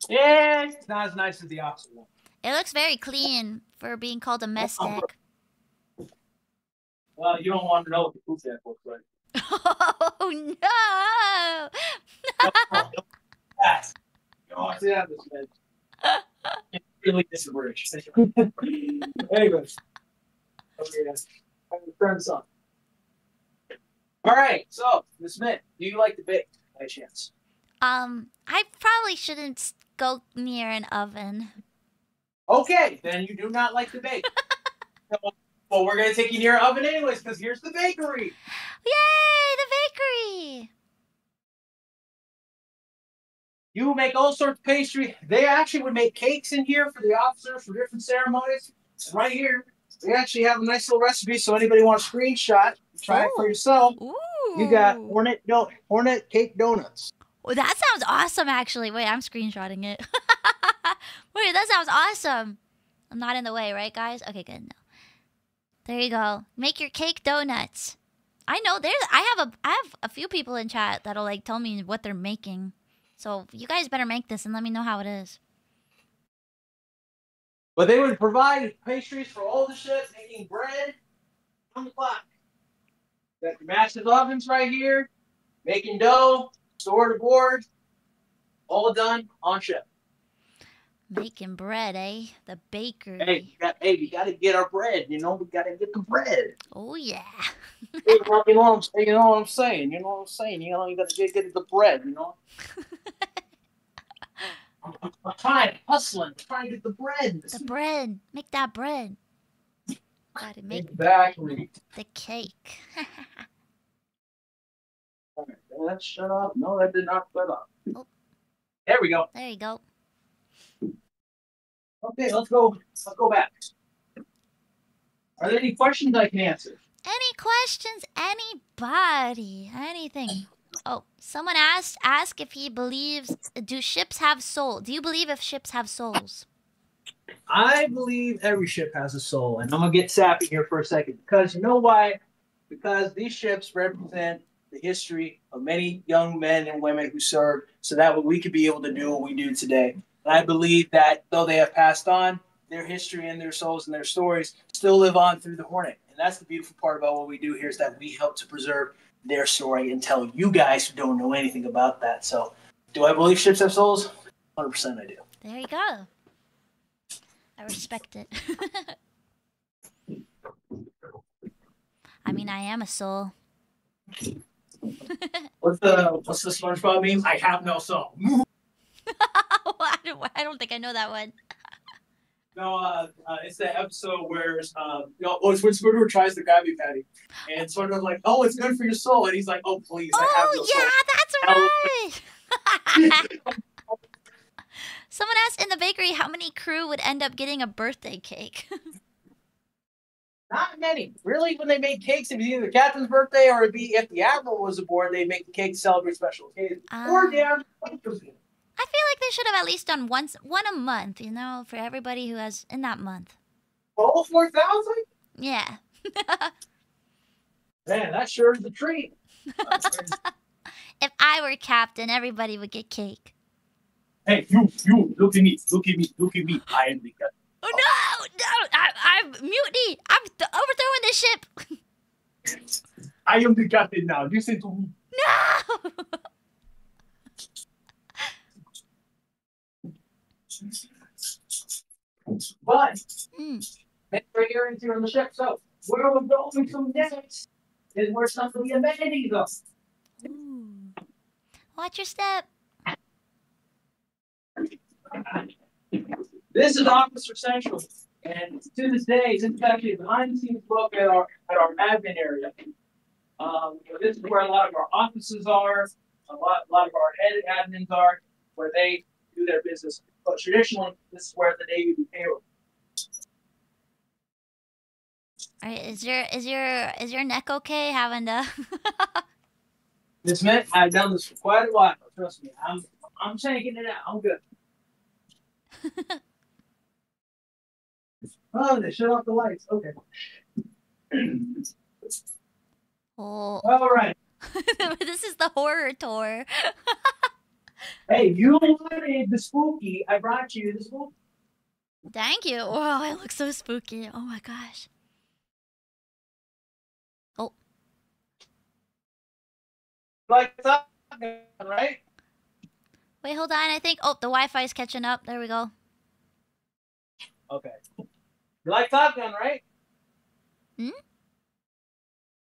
Yeah, it's not as nice as the opposite one. It looks very clean for being called a mess deck. Well, you don't want to know what the food deck looks like. Oh, no! Yes. You don't want to see that this minute. It's really discouraged. Anyways. Okay, guys. I'm going to turn this on. All right, so, Miss Mint, do you like to bake by chance? I probably shouldn't go near an oven. Okay, then you do not like to bake. Well, we're going to take you near an oven anyways, because here's the bakery. Yay, the bakery! You make all sorts of pastry. They actually would make cakes in here for the officers for different ceremonies. And right here, we actually have a nice little recipe, so anybody want a screenshot, try it for yourself. Ooh. You got Hornet cake donuts. Well, that sounds awesome, actually. Wait, I'm screenshotting it. Wait, that sounds awesome. I'm not in the way, right, guys? Okay, good. No. There you go. Make your cake donuts. I know I have a few people in chat that'll like tell me what they're making. So you guys better make this and let me know how it is. But they would provide pastries for all the ships, making bread on the clock. Got your massive ovens right here, making dough, stored aboard, all done on ship. Making bread, eh? The bakery. Hey, we got to get our bread. You know, we got to get the bread. Oh yeah. You know what I'm saying. You got to get the bread. You know. I'm trying, hustling, trying to get the bread. The bread. Make that bread. Gotta make exactly the cake. All right, did that shut off? No, that did not shut off. Oh. There we go. There you go. Okay, let's go back. Are there any questions I can answer? Any questions? Anybody? Anything? Oh, someone ask if he believes. Do ships have soul? Do you believe if ships have souls? I believe every ship has a soul, and I'm gonna get sappy here for a second because you know why? Because these ships represent the history of many young men and women who served, so that way we could be able to do what we do today. And I believe that though they have passed on, their history and their souls and their stories still live on through the Hornet. And that's the beautiful part about what we do here is that we help to preserve their story and tell you guys who don't know anything about that. So, do I believe ships have souls? 100% I do. There you go. I respect it. I mean, I am a soul. What's the SpongeBob meme? I have no soul. I don't think I know that one. No, it's the episode where it's when Squidward tries the Krabby Patty, and SpongeBob's like, "Oh, it's good for your soul," and he's like, "Oh, please, I have no soul." Oh, yeah, that's right. Someone asked in the bakery how many crew would end up getting a birthday cake. Not many. Really, when they made cakes, it was either the captain's birthday or it'd be if the admiral was aboard, they'd make the cake to celebrate special occasions. Or the admiral. I feel like they should have at least done one a month, you know, for everybody who has in that month. Oh, 4,000? Yeah. Man, that sure is a treat. If I were captain, everybody would get cake. Hey, you, look at me, look at me, look at me. I am the captain. Oh no, I'm mutiny. I'm overthrowing the ship. I am the captain now. Listen to me. No. But we're here on the ship. So where we're going to next is where some of the amenities are. Ooh. Watch your step. This is Officer Central, and to this day, this is actually a behind-the-scenes look at our admin area. This is where a lot of our offices are, a lot of our head admins are, where they do their business. But traditionally, this is where the Navy do payroll. All right, is your neck okay? Having to. This meant I've done this for quite a while. Trust me, I'm shaking it out. I'm good. Oh, they shut off the lights. Okay. Oh. All right. This is the horror tour. Hey, you wanted the spooky. I brought you the spooky. Thank you. Oh, it looks so spooky. Oh my gosh. Oh. Like that, right? Wait, hold on. I think. Oh, the Wi-Fi is catching up. There we go. Okay. You like Top Gun, right? Hmm?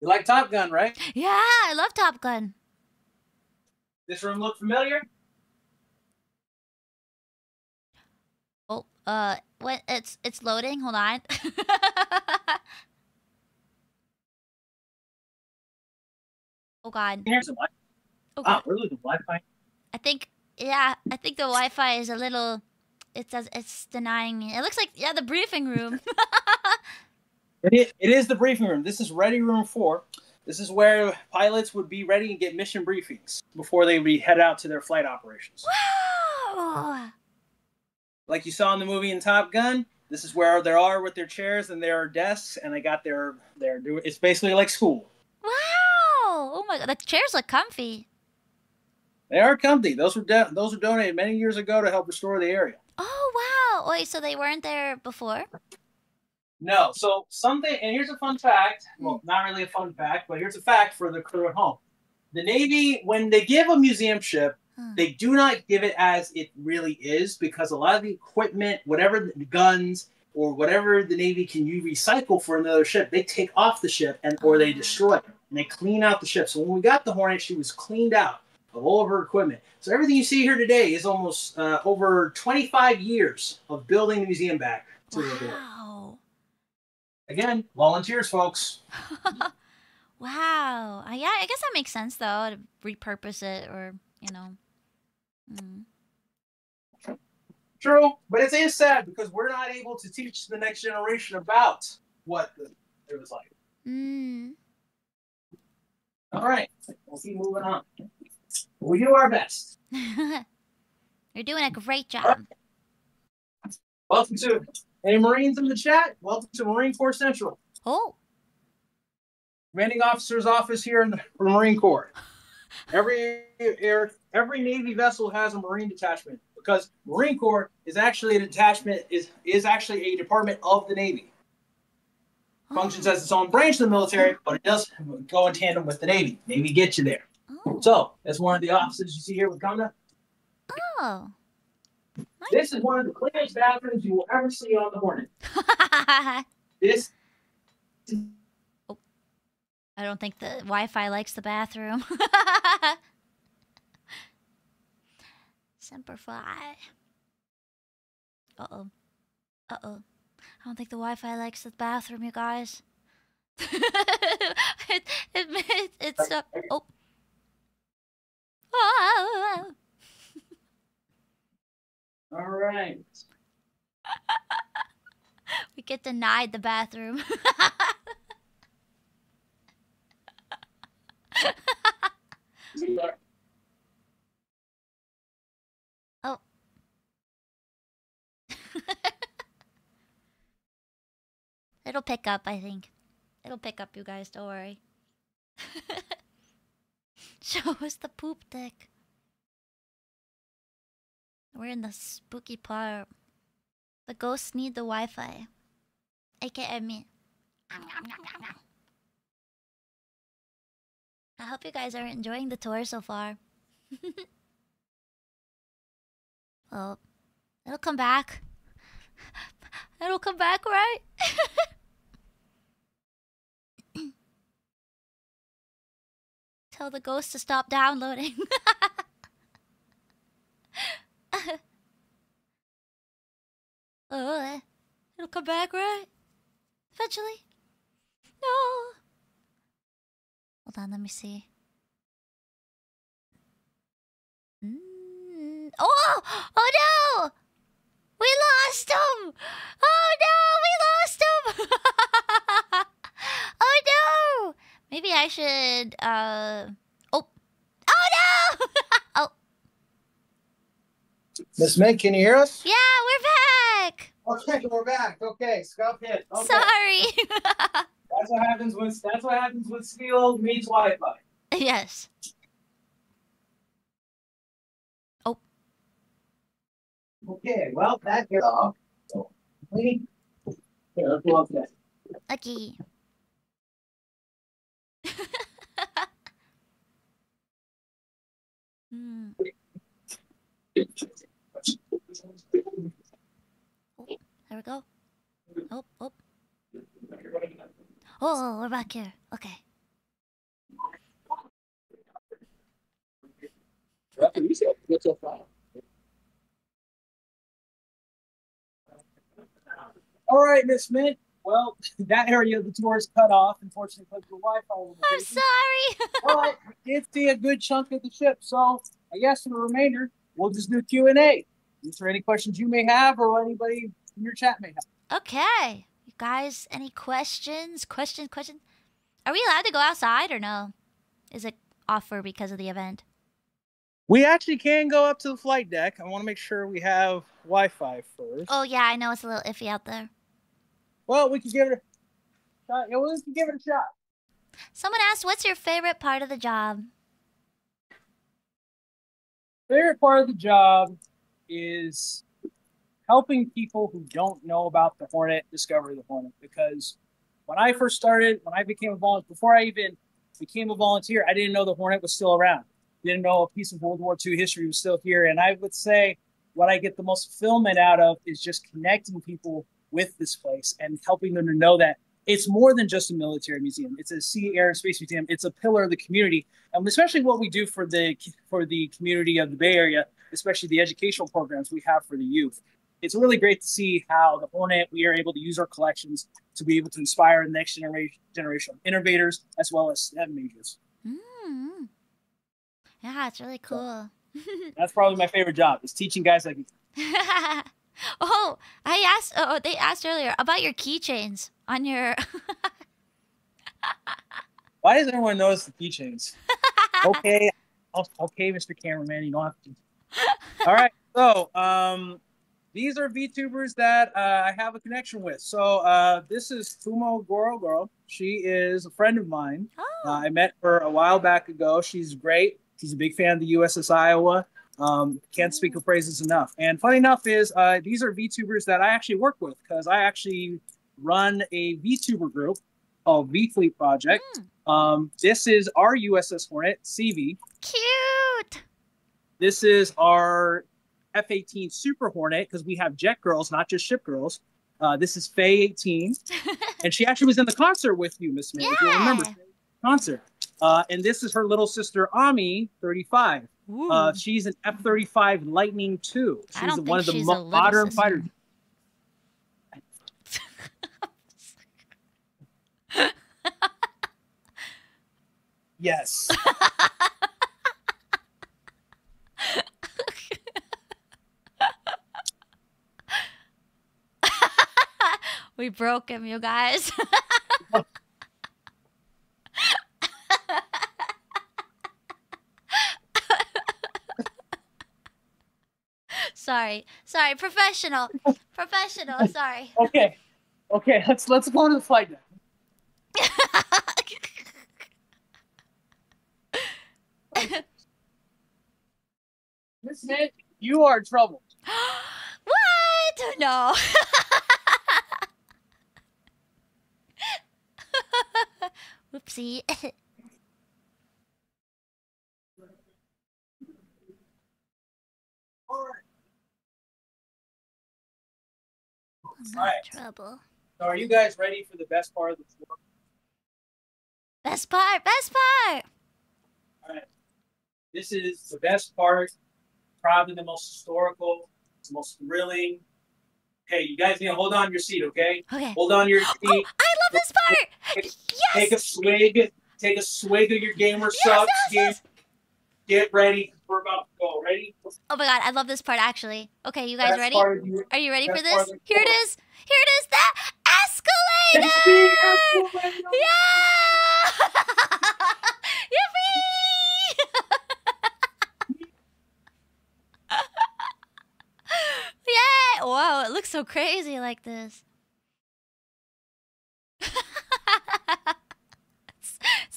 You like Top Gun, right? Yeah, I love Top Gun. This room look familiar? Oh, what? It's loading. Hold on. Oh God. Here's some Wi-Fi. Oh, Wow, we're losing Wi-Fi. I think the Wi-Fi is a little. It's denying me. It looks like the briefing room. It is the briefing room. This is Ready Room 4. This is where pilots would be ready and get mission briefings before they would head out to their flight operations. Wow! Like you saw in the movie in Top Gun, this is where they are with their chairs and their desks, and they got their it's basically like school. Wow! Oh my God, the chairs look comfy. They are comfy. Those were donated many years ago to help restore the area. Oh wow! Wait, so they weren't there before? No. So something, and here's a fun fact. Well, not really a fun fact, but here's a fact for the crew at home. The Navy, when they give a museum ship, they do not give it as it really is, because a lot of the equipment, whatever the guns or whatever the Navy can you recycle for another ship, they take off the ship or they destroy it and they clean out the ship. So when we got the Hornet, she was cleaned out of all of her equipment. So everything you see here today is almost over 25 years of building the museum back to the door. Again, volunteers, folks. Wow. Yeah, I guess that makes sense, though, to repurpose it or, you know. True, but it is sad because we're not able to teach the next generation about what it was like. All right, we'll keep moving on. We do our best. You're doing a great job. Welcome to any Marines in the chat. Welcome to Marine Corps Central. Oh. Commanding officer's office here in the Marine Corps. Every Navy vessel has a Marine detachment because Marine Corps is actually a detachment is actually a department of the Navy. Functions as its own branch of the military, but it does go in tandem with the Navy. Navy gets you there. So that's one of the offices you see here with Kona. Oh. This is one of the cleanest bathrooms you will ever see on the Hornet. This. Oh. I don't think the Wi-Fi likes the bathroom. Semper Fi. Uh-oh. Uh-oh. I don't think the Wi-Fi likes the bathroom, you guys. It's oh. Oh. All right. We get denied the bathroom. Oh. It'll pick up, I think. It'll pick up, you guys. Don't worry. Show us the poop deck. We're in the spooky part. The ghosts need the Wi-Fi. AKA me. I hope you guys are enjoying the tour so far. Well, it'll come back. It'll come back, right? Tell the ghost to stop downloading. Oh, it'll come back, right? Eventually. No. Hold on, let me see. Oh! Oh no! We lost him! Oh no! We lost him! Oh no! Maybe I should, Oh! Oh no! Oh. Miss Mint, can you hear us? Yeah, we're back! Okay, we're back. Okay, scuff hit. Okay. Sorry. That's what happens when Steel meets Wi-Fi. Yes. Oh. Okay, well, that gets off. So, here, let's go up that. Okay. Hmm. Oh, there we go. Oh, oh. Oh, we're back here. Okay. All right, Miss Mint. Well, that area of the tour is cut off, unfortunately, because of the Wi-Fi. I'm sorry. But it's a good chunk of the ship, so I guess for the remainder, we'll just do Q&A. Answer any questions you may have or anybody in your chat may have. Okay. You guys, any questions? Questions? Are we allowed to go outside or no? Is it offer because of the event? We actually can go up to the flight deck. I want to make sure we have Wi-Fi first. Oh, yeah, I know it's a little iffy out there. Well, we can give it a shot. Yeah, we can give it a shot. Someone asked, what's your favorite part of the job? Favorite part of the job is helping people who don't know about the Hornet discover the Hornet. Because when I first started, when I became a volunteer, before I even became a volunteer, I didn't know the Hornet was still around. Didn't know a piece of World War II history was still here. And I would say what I get the most fulfillment out of is just connecting people with this place and helping them to know that it's more than just a military museum. It's a sea, air, and space museum. It's a pillar of the community, and especially what we do for the community of the Bay Area, especially the educational programs we have for the youth. It's really great to see how the Hornet, we are able to use our collections to be able to inspire the next generation of innovators as well as STEM majors. Mm. Yeah, it's really cool. That's probably my favorite job, is teaching guys like you. Oh, they asked earlier about your keychains on your... Why does everyone notice the keychains? Okay, Mr. Cameraman, you don't have to. All right, so these are VTubers that I have a connection with. So this is Fumo Goro. She is a friend of mine. Oh. I met her a while back ago. She's great. She's a big fan of the USS Iowa. Can't speak her praises enough. And funny enough is these are VTubers that I actually work with, because I actually run a VTuber group called VFleet Project. This is our USS Hornet, CV. Cute! This is our F-18 Super Hornet, because we have jet girls, not just ship girls. This is Faye 18. And she actually was in the concert with you, Miss May, if you remember. Concert. And this is her little sister, Ami, 35. She's an F-35 Lightning II. She's one of the modern fighters. Yes. We broke him, you guys. Sorry, professional, sorry. Okay, let's go to the flight deck. Miss Mint, you are in trouble. What? No. Whoopsie. All right. I'm in trouble. So are you guys ready for the best part of the tour? Best part, best part. All right. This is the best part, probably the most historical, the most thrilling. Okay, you guys need to hold on to your seat, okay? Okay. Hold on to your seat. Oh, I love this part. Yes. Take a swig. Take a swig of your gamer subs. Yes. Get ready. We're about to go. Ready? Oh my god, I love this part actually. Okay, you guys ready? Are you ready for best part this? of the Here it tour. is. Here it is. The escalator. It's the escalator. Yeah! Yippee! Yeah! Whoa, it looks so crazy like this. It's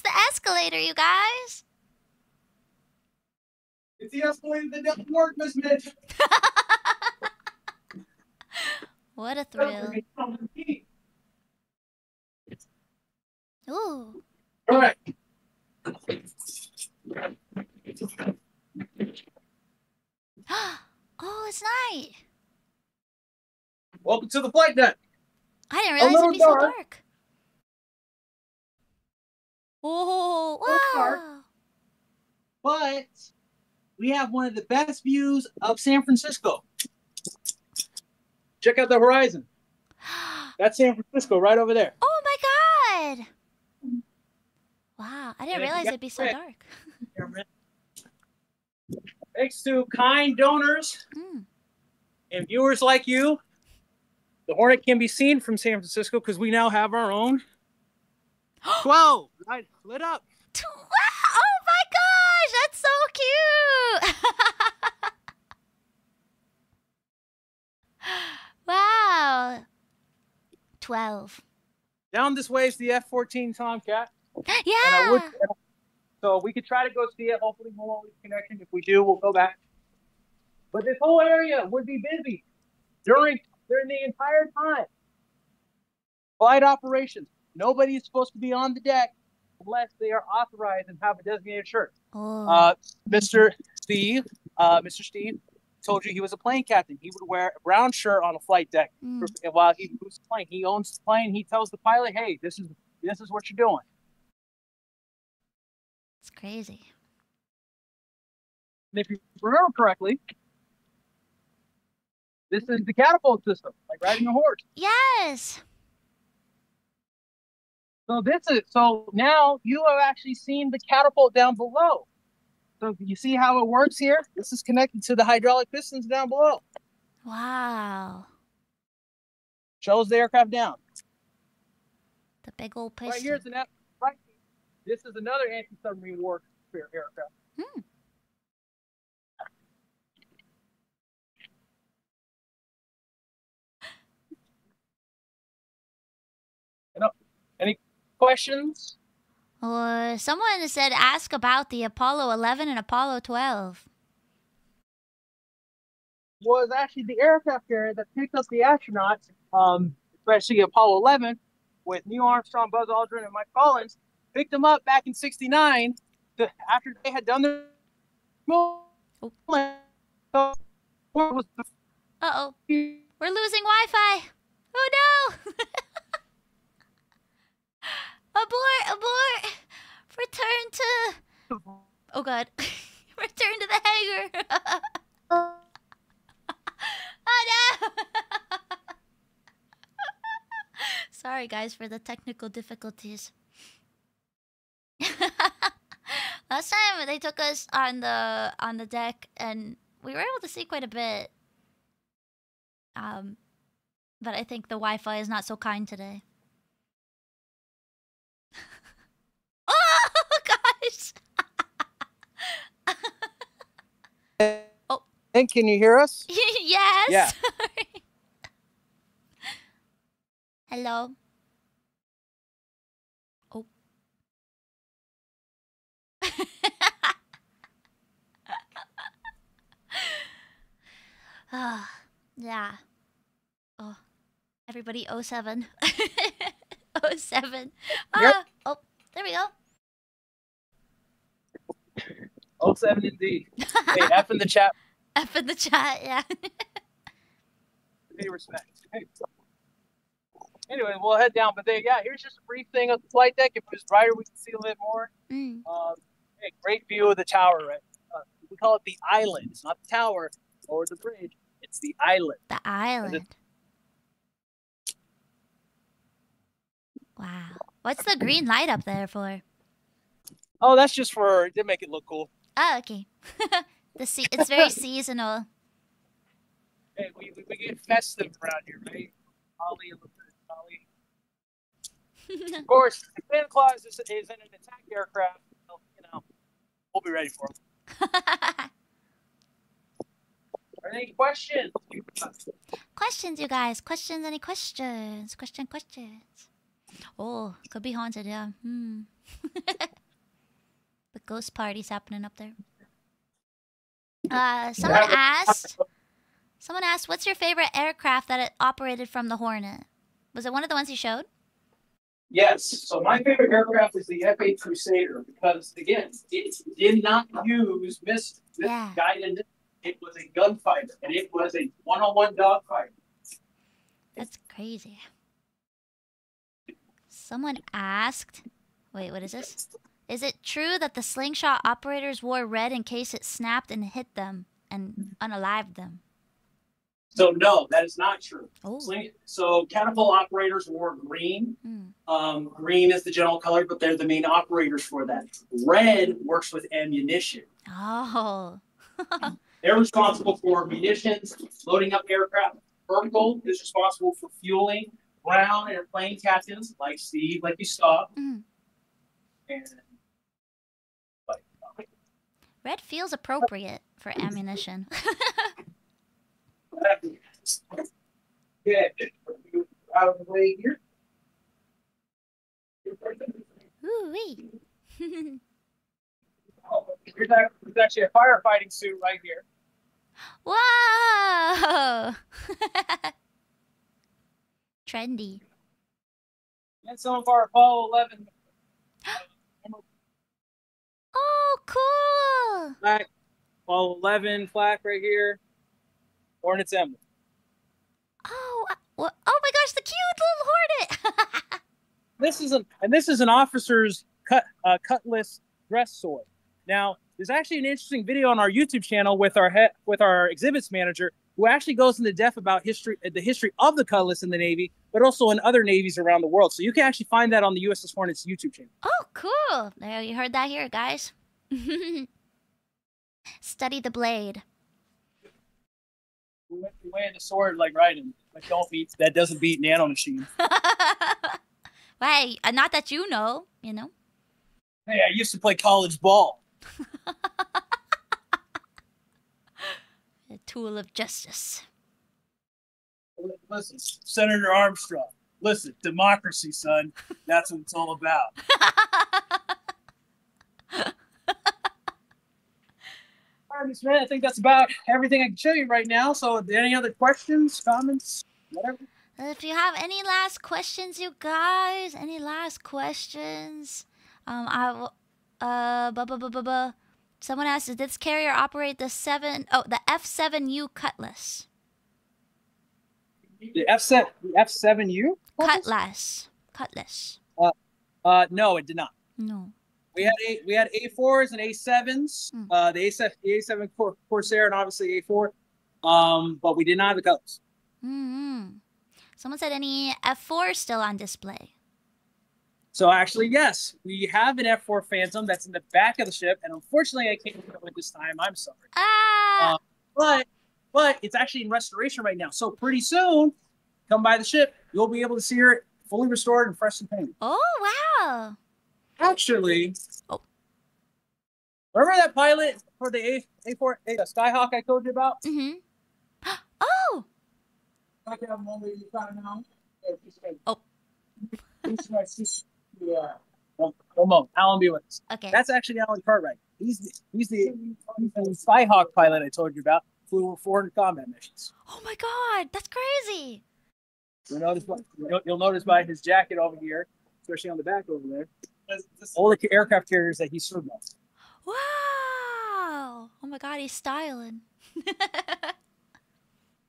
the escalator, you guys. It's the escalator that doesn't work, Miss Mint. What a thrill. Ooh. All right. Oh, it's night. Welcome to the flight deck. I didn't realize it'd be so dark. Oh, wow. But we have one of the best views of San Francisco. Check out the horizon. That's San Francisco right over there. Oh my god. Wow, I didn't realize it'd be so dark. Thanks to kind donors and viewers like you, the Hornet can be seen from San Francisco because we now have our own 12 right, lit up. 12! Oh my gosh, that's so cute! Wow. 12. Down this way is the F-14 Tomcat. Yeah. So we could try to go see it. Hopefully we won't lose connection. If we do, we'll go back. But this whole area would be busy during the entire time. Flight operations. Nobody is supposed to be on the deck unless they are authorized and have a designated shirt. Oh. Mr. Steve told you he was a plane captain. He would wear a brown shirt on a flight deck while he moves the plane. He owns the plane. He tells the pilot, "Hey, this is what you're doing." It's crazy. And if you remember correctly, this is the catapult system, like riding a horse. Yes. So now you have actually seen the catapult down below. So you see how it works here? This is connected to the hydraulic pistons down below. Wow. Shows the aircraft down. The big old piston. Right here's an right. This is another anti-submarine warfare aircraft. Any questions? Someone said ask about the Apollo 11 and Apollo 12. Was actually the aircraft carrier that picked up the astronauts, especially Apollo 11, with Neil Armstrong, Buzz Aldrin, and Mike Collins, picked them up back in '69 after they had done their Uh-oh. We're losing Wi-Fi. Oh no! Abort! Return to... Oh god. Return to the hangar. Oh no! Sorry guys for the technical difficulties. Last time they took us on the deck and we were able to see quite a bit. But I think the Wi-Fi is not so kind today. Oh gosh! Oh. Hey, can you hear us? Yes. Yeah. Hello. Oh. Yeah. Oh, everybody 07. 07. Yep. Oh, there we go. 07 indeed. Hey, F in the chat. F in the chat, yeah. Pay respect. Hey. Anyway, we'll head down. But yeah, here's just a brief thing of the flight deck. If it was brighter, we can see a little bit more. Hey, great view of the tower, right? We call it the island. It's not the tower or the bridge. It's the island. The island. Wow. What's the green light up there for? Oh, that's just to make it look cool. Oh, okay. It's very seasonal. Hey, we get festive around here, right? Holly. Of course, if Santa Claus is in an attack aircraft, well, we'll be ready for him. Are there any questions? Questions, you guys. Questions, any questions? Questions. Oh, could be haunted, yeah. The ghost party's happening up there. Someone asked, what's your favorite aircraft that it operated from the Hornet? Was it one of the ones you showed? Yes. So my favorite aircraft is the F-8 Crusader because, again, it did not use guided. It was a gunfighter, and it was a one-on-one dogfight. That's crazy. Someone asked, wait, what is this? Is it true that the slingshot operators wore red in case it snapped and hit them and unalived them? So no, that is not true. Oh. So catapult operators wore green. Green is the general color, but they're the main operators for that. Red works with ammunition. Oh. They're responsible for munitions, loading up aircraft. Purple is responsible for fueling. Brown and plane captains, like Steve, like you saw. And red feels appropriate for ammunition. Yeah, out of the way here. Ooh-wee. There's actually a firefighting suit right here. Whoa! Trendy. And some of our Apollo 11. Oh, cool! Flag. Apollo 11 flag right here. Hornet's emblem. Oh, oh my gosh, the cute little hornet! This is an officer's cutlass dress sword. Now, there's actually an interesting video on our YouTube channel with our exhibits manager who actually goes into depth about the history of the cutlass in the Navy, but also in other navies around the world. So you can actually find that on the USS Hornet's YouTube channel. Oh, cool! There, you heard that here, guys. Study the blade. We weigh the sword like Raiden, but that doesn't beat nanomachine. Right, not that you know. Hey, I used to play college ball. A tool of justice. Listen, Senator Armstrong. Listen, democracy, son. That's what it's all about. All right, Miss Maid, I think that's about everything I can show you right now. So, any other questions, comments, whatever? If you have any last questions, you guys, any last questions? Someone asked, did this carrier operate the F7U Cutlass? The F7U? Cutlass. No, it did not. No. We had A4s and A7s. The A7 Corsair and obviously A4. But we did not have the Cutlass. Someone said any F4 still on display. So actually, yes, we have an F4 Phantom that's in the back of the ship, and unfortunately, I can't do it this time. I'm sorry. But it's actually in restoration right now. So pretty soon, come by the ship, you'll be able to see her fully restored and fresh and painted. Oh wow! Actually, remember that pilot for the A4 Skyhawk I told you about? Oh. Oh. Yeah. Come on, Alan, be with us. Okay. That's actually Alan Cartwright. He's the Skyhawk pilot I told you about. flew over 400 combat missions. Oh my god, that's crazy. You'll notice by his jacket over here, especially on the back over there, all the aircraft carriers that he served on. Wow. Oh my god, he's styling.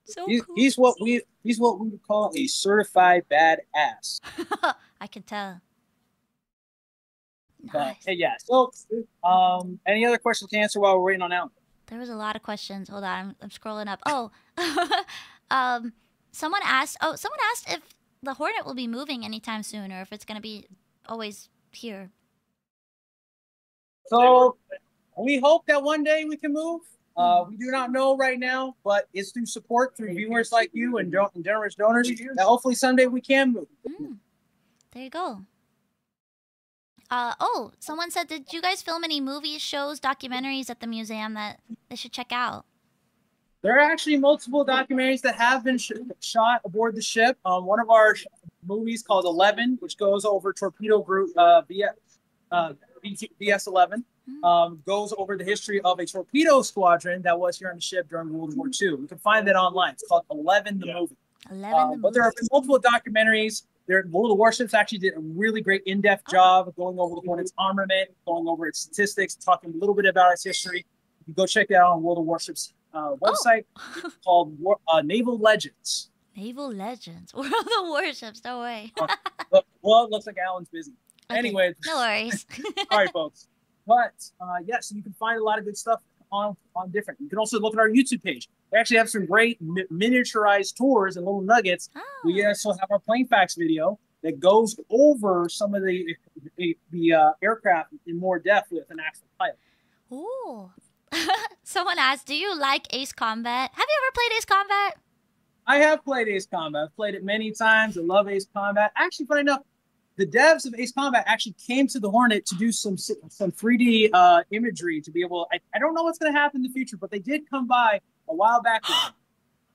So He's, cool. he's what we would call a certified badass. I can tell. But Nice. hey, yeah. So, any other questions to answer while we're waiting on Alan? There was a lot of questions. Hold on, I'm scrolling up. Oh, someone asked. Oh, someone asked if the Hornet will be moving anytime soon, or if it's gonna be always here. So, we hope that one day we can move. We do not know right now, but it's through support through viewers like you and generous donors that hopefully someday we can move. There you go. Oh, someone said, did you guys film any movies, shows, documentaries at the museum that they should check out? There are actually multiple documentaries that have been shot aboard the ship. One of our movies called 11, which goes over torpedo group VS-11, goes over the history of a torpedo squadron that was here on the ship during World War II. You can find that online. It's called 11 the movie. 11 but there are multiple documentaries. One of the warships actually did a really great in-depth job of going over the Hornet's armament, going over its statistics, talking a little bit about its history. You can go check that out on World of Warships website. It's called Naval Legends. Naval Legends. World of Warships. No way. Well, it looks like Alan's busy. Okay, Anyway. no worries. All right, folks. But yes, you can find a lot of good stuff on different. You can also look at our YouTube page. We actually have some great miniaturized tours and little nuggets. Oh. We also have our plane facts video that goes over some of the aircraft in more depth with an actual pilot. Ooh. Someone asked, do you like Ace Combat? Have you ever played Ace Combat? I have played Ace Combat. I've played it many times. I love Ace Combat. Actually, funny enough, the devs of Ace Combat actually came to the Hornet to do some 3D imagery to be able. I don't know what's going to happen in the future, but they did come by a while back.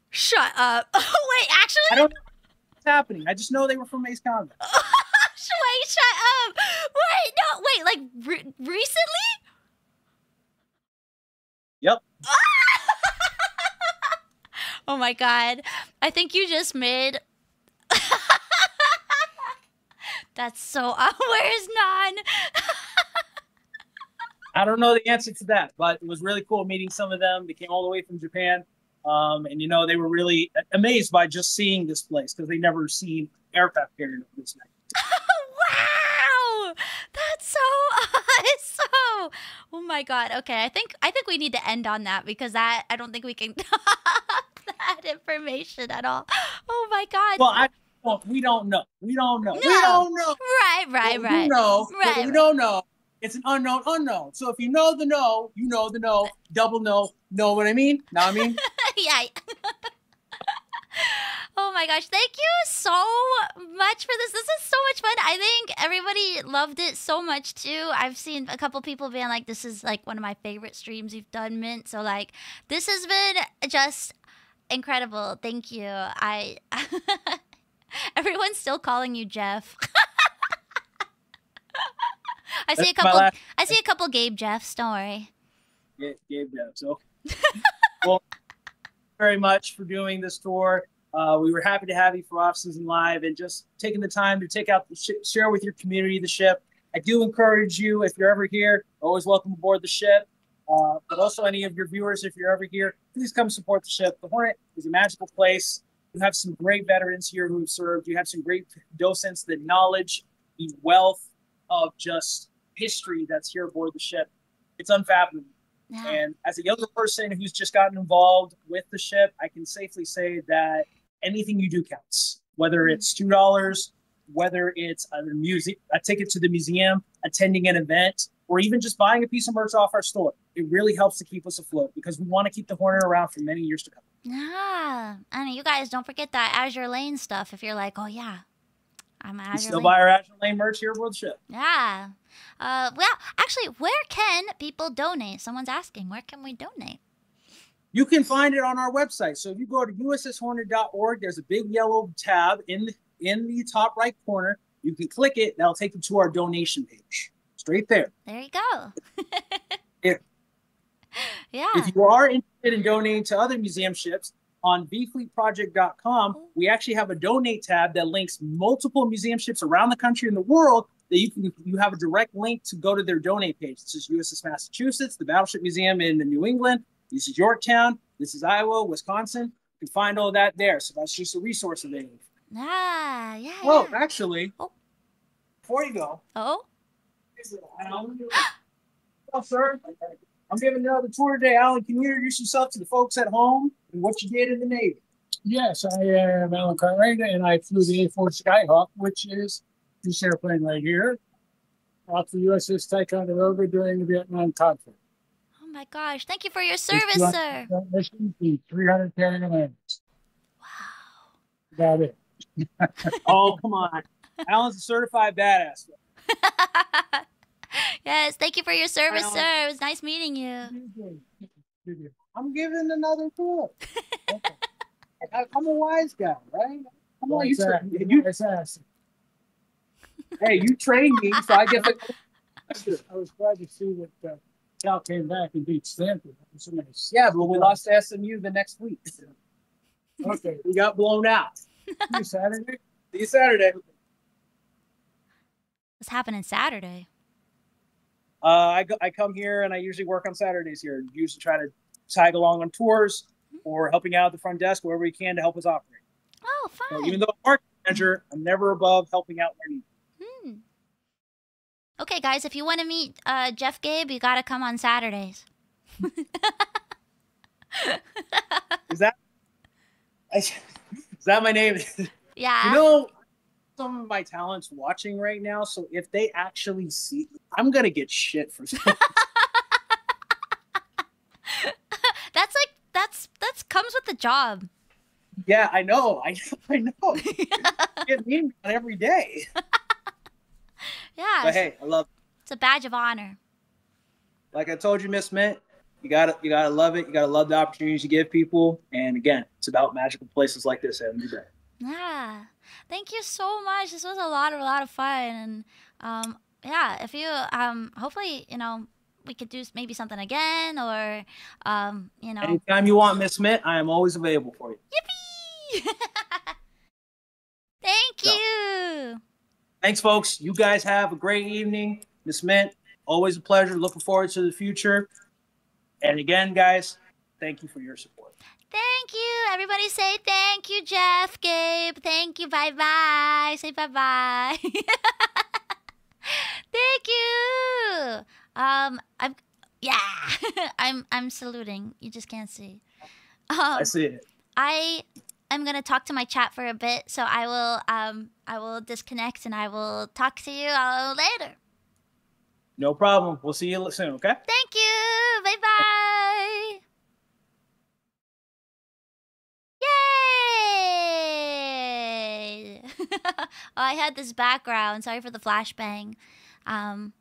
Shut up. Wait, actually? I don't know what's happening. I just know they were from Ace Combat. Wait, shut up. Wait, no, wait, like recently? Yep. Oh my god. I think you just made... That's so... where's Nan? I don't know the answer to that, but it was really cool meeting some of them. They came all the way from Japan. And, you know, they were really amazed by just seeing this place because they never seen aircraft carrier this night. Wow! That's so awesome! Oh my god. Okay, I think we need to end on that because I don't think we can that information at all. Oh my god. Well, we don't know. We don't know. No. We don't know. Right. We know. Right. We don't know. It's an unknown unknown. So if you know the no, you know the no. Double no. Know what I mean? Know what I mean? Yeah. Oh my gosh, thank you so much for this. This is so much fun. I think everybody loved it so much too. I've seen a couple people being like, this is like one of my favorite streams you've done, Mint. So like, this has been just incredible. Thank you. Everyone's still calling you Jeff. I see a couple Gabe Jeffs, don't worry. Yeah, Gabe Jeff. So well, very much for doing this tour. We were happy to have you for off-season live and just taking the time to take out share with your community the ship. I do encourage you, if you're ever here, always welcome aboard the ship. But also any of your viewers, if you're ever here, please come support the ship. The Hornet is a magical place. You have some great veterans here who have served. You have some great docents, the knowledge, the wealth of just history that's here aboard the ship. It's unfathomable. Yeah. And as a younger person who's just gotten involved with the ship, I can safely say that anything you do counts, whether it's $2, whether it's a ticket to the museum, attending an event, or even just buying a piece of merch off our store. It really helps to keep us afloat because we want to keep the Hornet around for many years to come. Yeah. And you guys don't forget that Azure Lane stuff if you're like, oh yeah, I'm Azure Lane. Still buy our Azure Lane merch here aboard the ship. Yeah. Well, actually, where can people donate? Someone's asking, where can we donate? You can find it on our website. So if you go to usshornet.org, there's a big yellow tab in the top right corner. You can click it. That'll take you to our donation page. Straight there. There you go. Yeah. Yeah. If you are interested in donating to other museum ships, on vfleetproject.com, we actually have a donate tab that links multiple museum ships around the country and the world that you have a direct link to go to their donate page. This is USS Massachusetts, the Battleship Museum in New England. This is Yorktown. This is Iowa, Wisconsin. You can find all that there. So that's just a resource available. Ah, yeah. Oh, actually, before you go. Oh, sir. I'm giving another tour today. Alan, can you introduce yourself to the folks at home and what you did in the Navy? Yes, I am Alan Cartwright, and I flew the A4 Skyhawk, which is this airplane right here, off the USS Ticonderoga during the Vietnam conflict. oh my gosh. Thank you for your service, sir. Mission, the 300 carrying landings. Wow. About it. Oh, come on. Alan's a certified badass. Yes, thank you for your service, Alan. sir. It was nice meeting you. I'm giving another tour. I'm a wise guy, right? Come on, hey, you trained me, so I guess I was glad to see that Cal came back and beat Stanford. That was so nice. yeah, but we lost to SMU the next week. Okay. We got blown out. See you Saturday. See you Saturday. What's happening Saturday? I come here and I usually work on Saturdays here. Usually try to tag along on tours or helping out at the front desk wherever we can to help us operate. Oh, So fun. even though I'm market manager, I'm never above helping out where needed. Okay, guys, if you want to meet Jeff Gabe, you got to come on Saturdays. Is that my name? Yeah. You know, some of my talents watching right now, so if they actually see, I'm gonna get shit for that. That's comes with the job. Yeah, I know. I know. Get mean on every day. Yeah. But hey, I love it. It's a badge of honor. Like I told you, Miss Mint, you gotta love it. You gotta love the opportunities you give people. And again, it's about magical places like this every day. Yeah. Thank you so much. This was a lot of fun. And yeah, if you hopefully, we could do maybe something again, or Anytime you want, Miss Mint, I am always available for you. Yippee! Thank you. Thanks, folks. You guys have a great evening. Miss Mint, always a pleasure. Looking forward to the future. And again, guys, thank you for your support. Thank you. Everybody say thank you, Jeff, Gabe. Thank you. Bye-bye. Say bye-bye. Thank you. I'm saluting. You just can't see. I see it. I'm gonna talk to my chat for a bit, so I will disconnect and I will talk to you later. No problem. We'll see you soon, okay? Thank you. Bye-bye. Yay! Oh, I had this background. Sorry for the flashbang. Yay!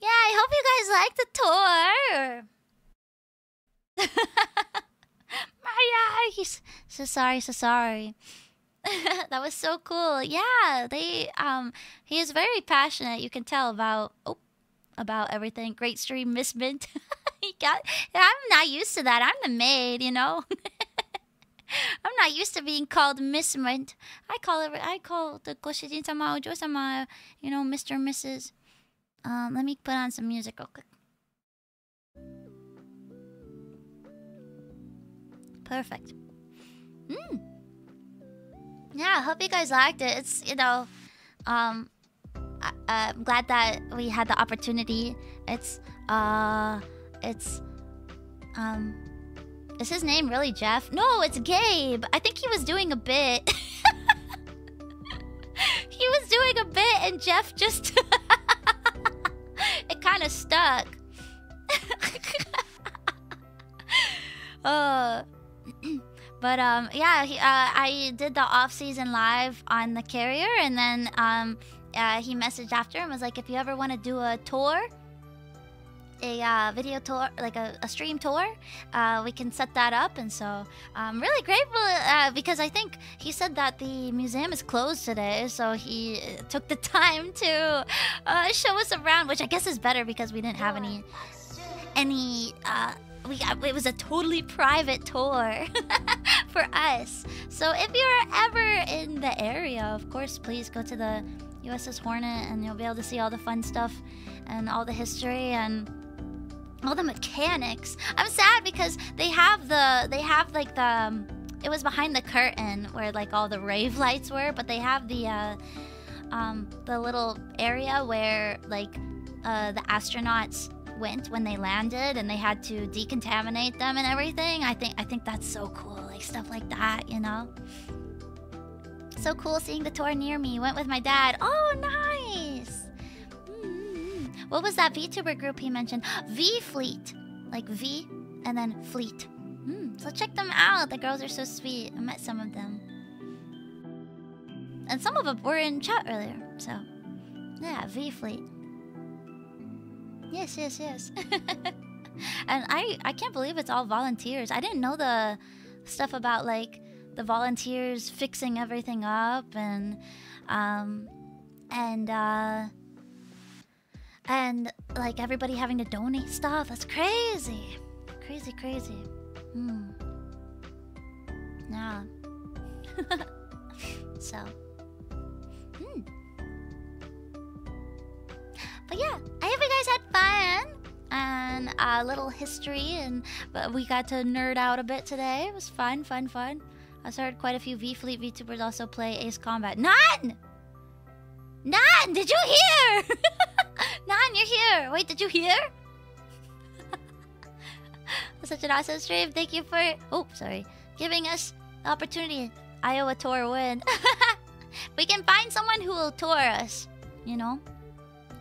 Yeah, I hope you guys liked the tour. Maria, he's so sorry. That was so cool. Yeah, he is very passionate. You can tell about everything. Great stream, Miss Mint. I'm not used to that. I'm the maid, I'm not used to being called Miss Mint. I call the ご主人様、お嬢様, Mr. and Mrs. Let me put on some music real quick. Perfect. Yeah, I hope you guys liked it. It's, I'm glad that we had the opportunity. Is his name really Jeff? No, it's Gabe. I think he was doing a bit. He was doing a bit and Jeff just... it kind of stuck. But yeah, I did the off-season live on the carrier, and then he messaged after and was like, if you ever want to do a tour, a video tour, like a stream tour, we can set that up. And so I'm really grateful because I think he said that the museum is closed today, so he took the time to show us around, which I guess is better because we didn't have any it was a totally private tour for us. So if you're ever in the area, of course, please go to the USS Hornet and you'll be able to see all the fun stuff and all the history and all the mechanics. I'm sad because they have like the it was behind the curtain where like all the rave lights were, but they have the little area where like the astronauts went when they landed and they had to decontaminate them and everything. I think that's so cool, like stuff like that, you know. So cool seeing the tour near me. Went with my dad. Oh, nice. What was that VTuber group he mentioned? V Fleet, like V and then Fleet. So check them out. The girls are so sweet. I met some of them, and some of them were in chat earlier. So yeah, V Fleet. Yes. And I can't believe it's all volunteers. I didn't know the stuff about like the volunteers fixing everything up and like everybody having to donate stuff. That's crazy. Crazy. Yeah. So but yeah, I hope you guys had fun and a little history, and we got to nerd out a bit today. It was fun. I heard quite a few V-Fleet VTubers also play Ace Combat. Nan! Did you hear? Nan, you're here. Wait, did you hear? Such an awesome stream. Thank you for giving us the opportunity. Iowa tour win. We can find someone who will tour us, you know.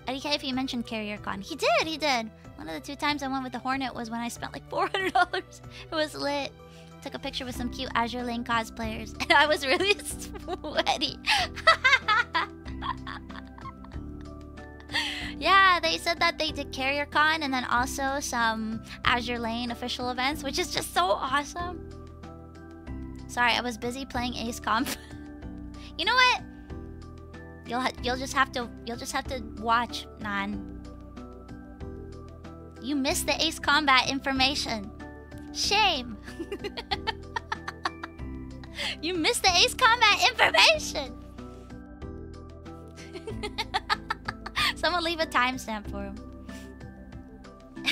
Arika, if you mentioned Carrier Con. He did. One of the 2 times I went with the Hornet was when I spent like $400. It was lit. Took a picture with some cute Azure Lane cosplayers. And I was really sweaty. Yeah, they said that they did Carrier Con and then also some Azure Lane official events, which is just so awesome. Sorry, I was busy playing Ace Comp. You know what? You'll just have to watch, Nan. You missed the Ace Combat information. Shame. You missed the Ace Combat information. Someone leave a timestamp for him.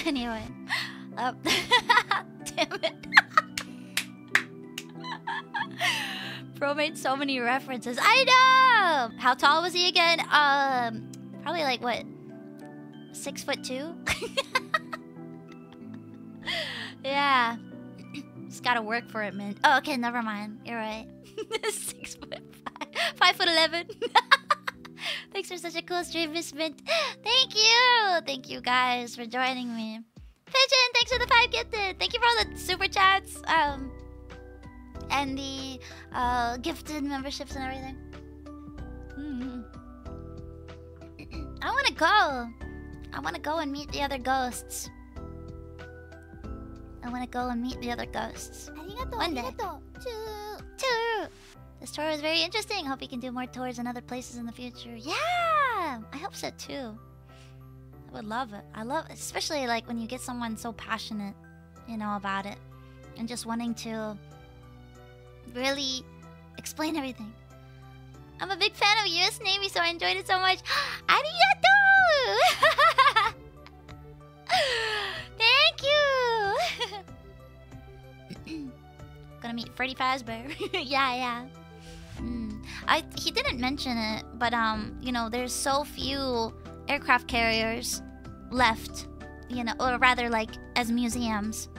Anyway, damn it. Bro made so many references. I know! How tall was he again? Probably like, what? 6'2"? Yeah. Just gotta work for it, man. Oh, okay, never mind. You're right. 6'5". 5'11". Thanks for such a cool stream, Miss Mint. Thank you! Thank you guys for joining me. Pigeon, thanks for the 5 gifted. Thank you for all the super chats. And the gifted memberships and everything. I wanna go. I wanna go and meet the other ghosts. One day. Choo. This tour was very interesting. Hope you can do more tours in other places in the future. Yeah! I hope so too. I would love it. I love it, especially like when you get someone so passionate, you know, about it. And just wanting to really explain everything. I'm a big fan of US Navy, so I enjoyed it so much. Arigato! Thank you! Gonna meet Freddy Fazbear. Yeah. He didn't mention it, but you know, there's so few aircraft carriers left, you know, or rather like as museums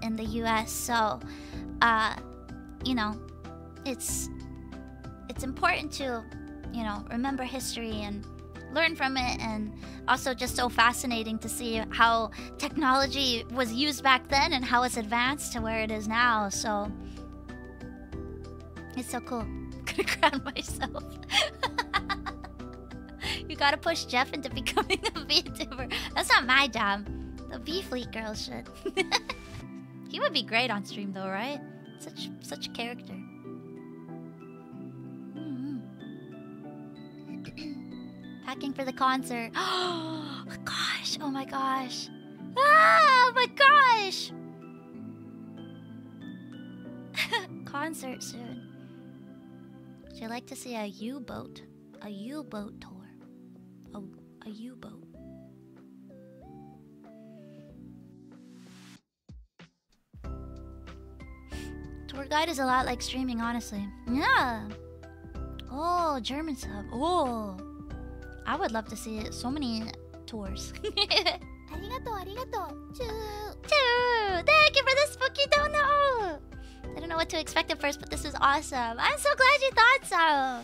in the US. So you know, it's important to, you know, remember history and learn from it, and also just so fascinating to see how technology was used back then and how it's advanced to where it is now. So it's so cool. I'm gonna crown myself. You gotta push Jeff into becoming a VTuber. That's not my job. The V-Fleet girl should. He would be great on stream though, right? Such a character. Packing for the concert. Oh gosh. Oh my gosh. Ah, oh my gosh. Concert soon. Would you like to see a U-boat? A U-boat tour. A U-boat. Tour guide is a lot like streaming, honestly. Yeah. Oh, German sub. Oh. I would love to see so many tours. Arigato, arigato. Choo. Thank you for the spooky dono. I don't know what to expect at first, but this is awesome. I'm so glad you thought so.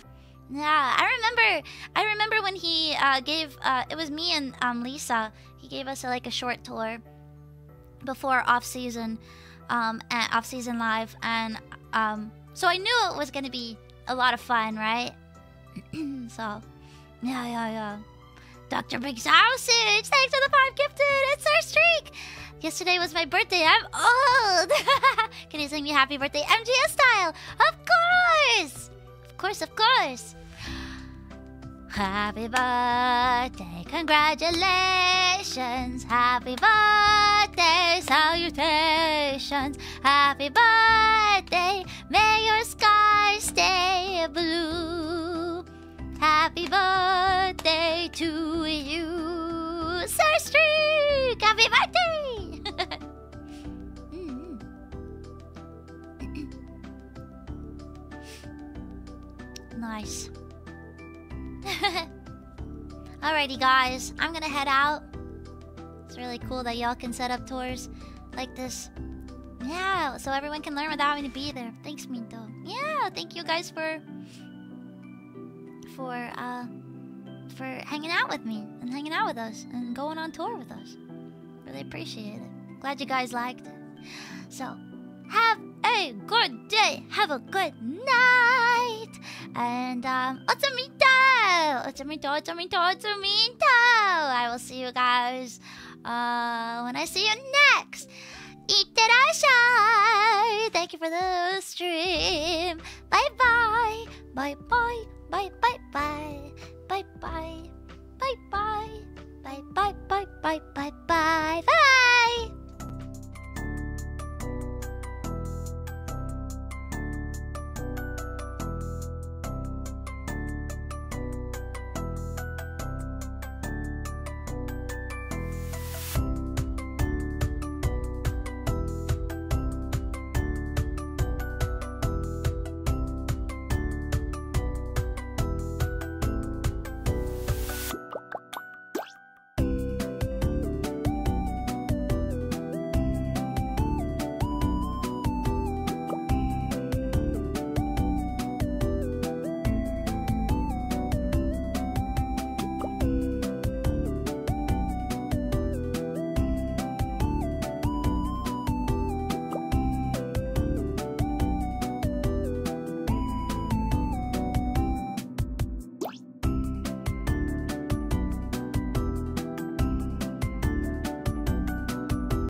Yeah, I remember when he gave it was me and Lisa. He gave us like a short tour before off season live, and so I knew it was gonna be a lot of fun, right? So yeah. Dr. Big Sausage, thanks for the 5 gifted. It's our streak. Yesterday was my birthday. I'm old. Can you sing me happy birthday MGS style? Of course. Happy birthday, congratulations. Happy birthday, salutations. Happy birthday, may your skies stay blue. Happy birthday to you, Sir Streak. Happy birthday. Nice. Alrighty guys, I'm gonna head out. It's really cool that y'all can set up tours like this. Yeah, so everyone can learn without having to be there. Thanks, Minto. Yeah, thank you guys for hanging out with me and hanging out with us and going on tour with us. Really appreciate it. Glad you guys liked it. So, have a good day. Have a good night. And Otsuminto! I will see you guys when I see you next. Itterashai! Thank you for the stream. Bye bye. Bye bye. Bye bye bye. Bye bye. Bye bye. Bye bye bye bye bye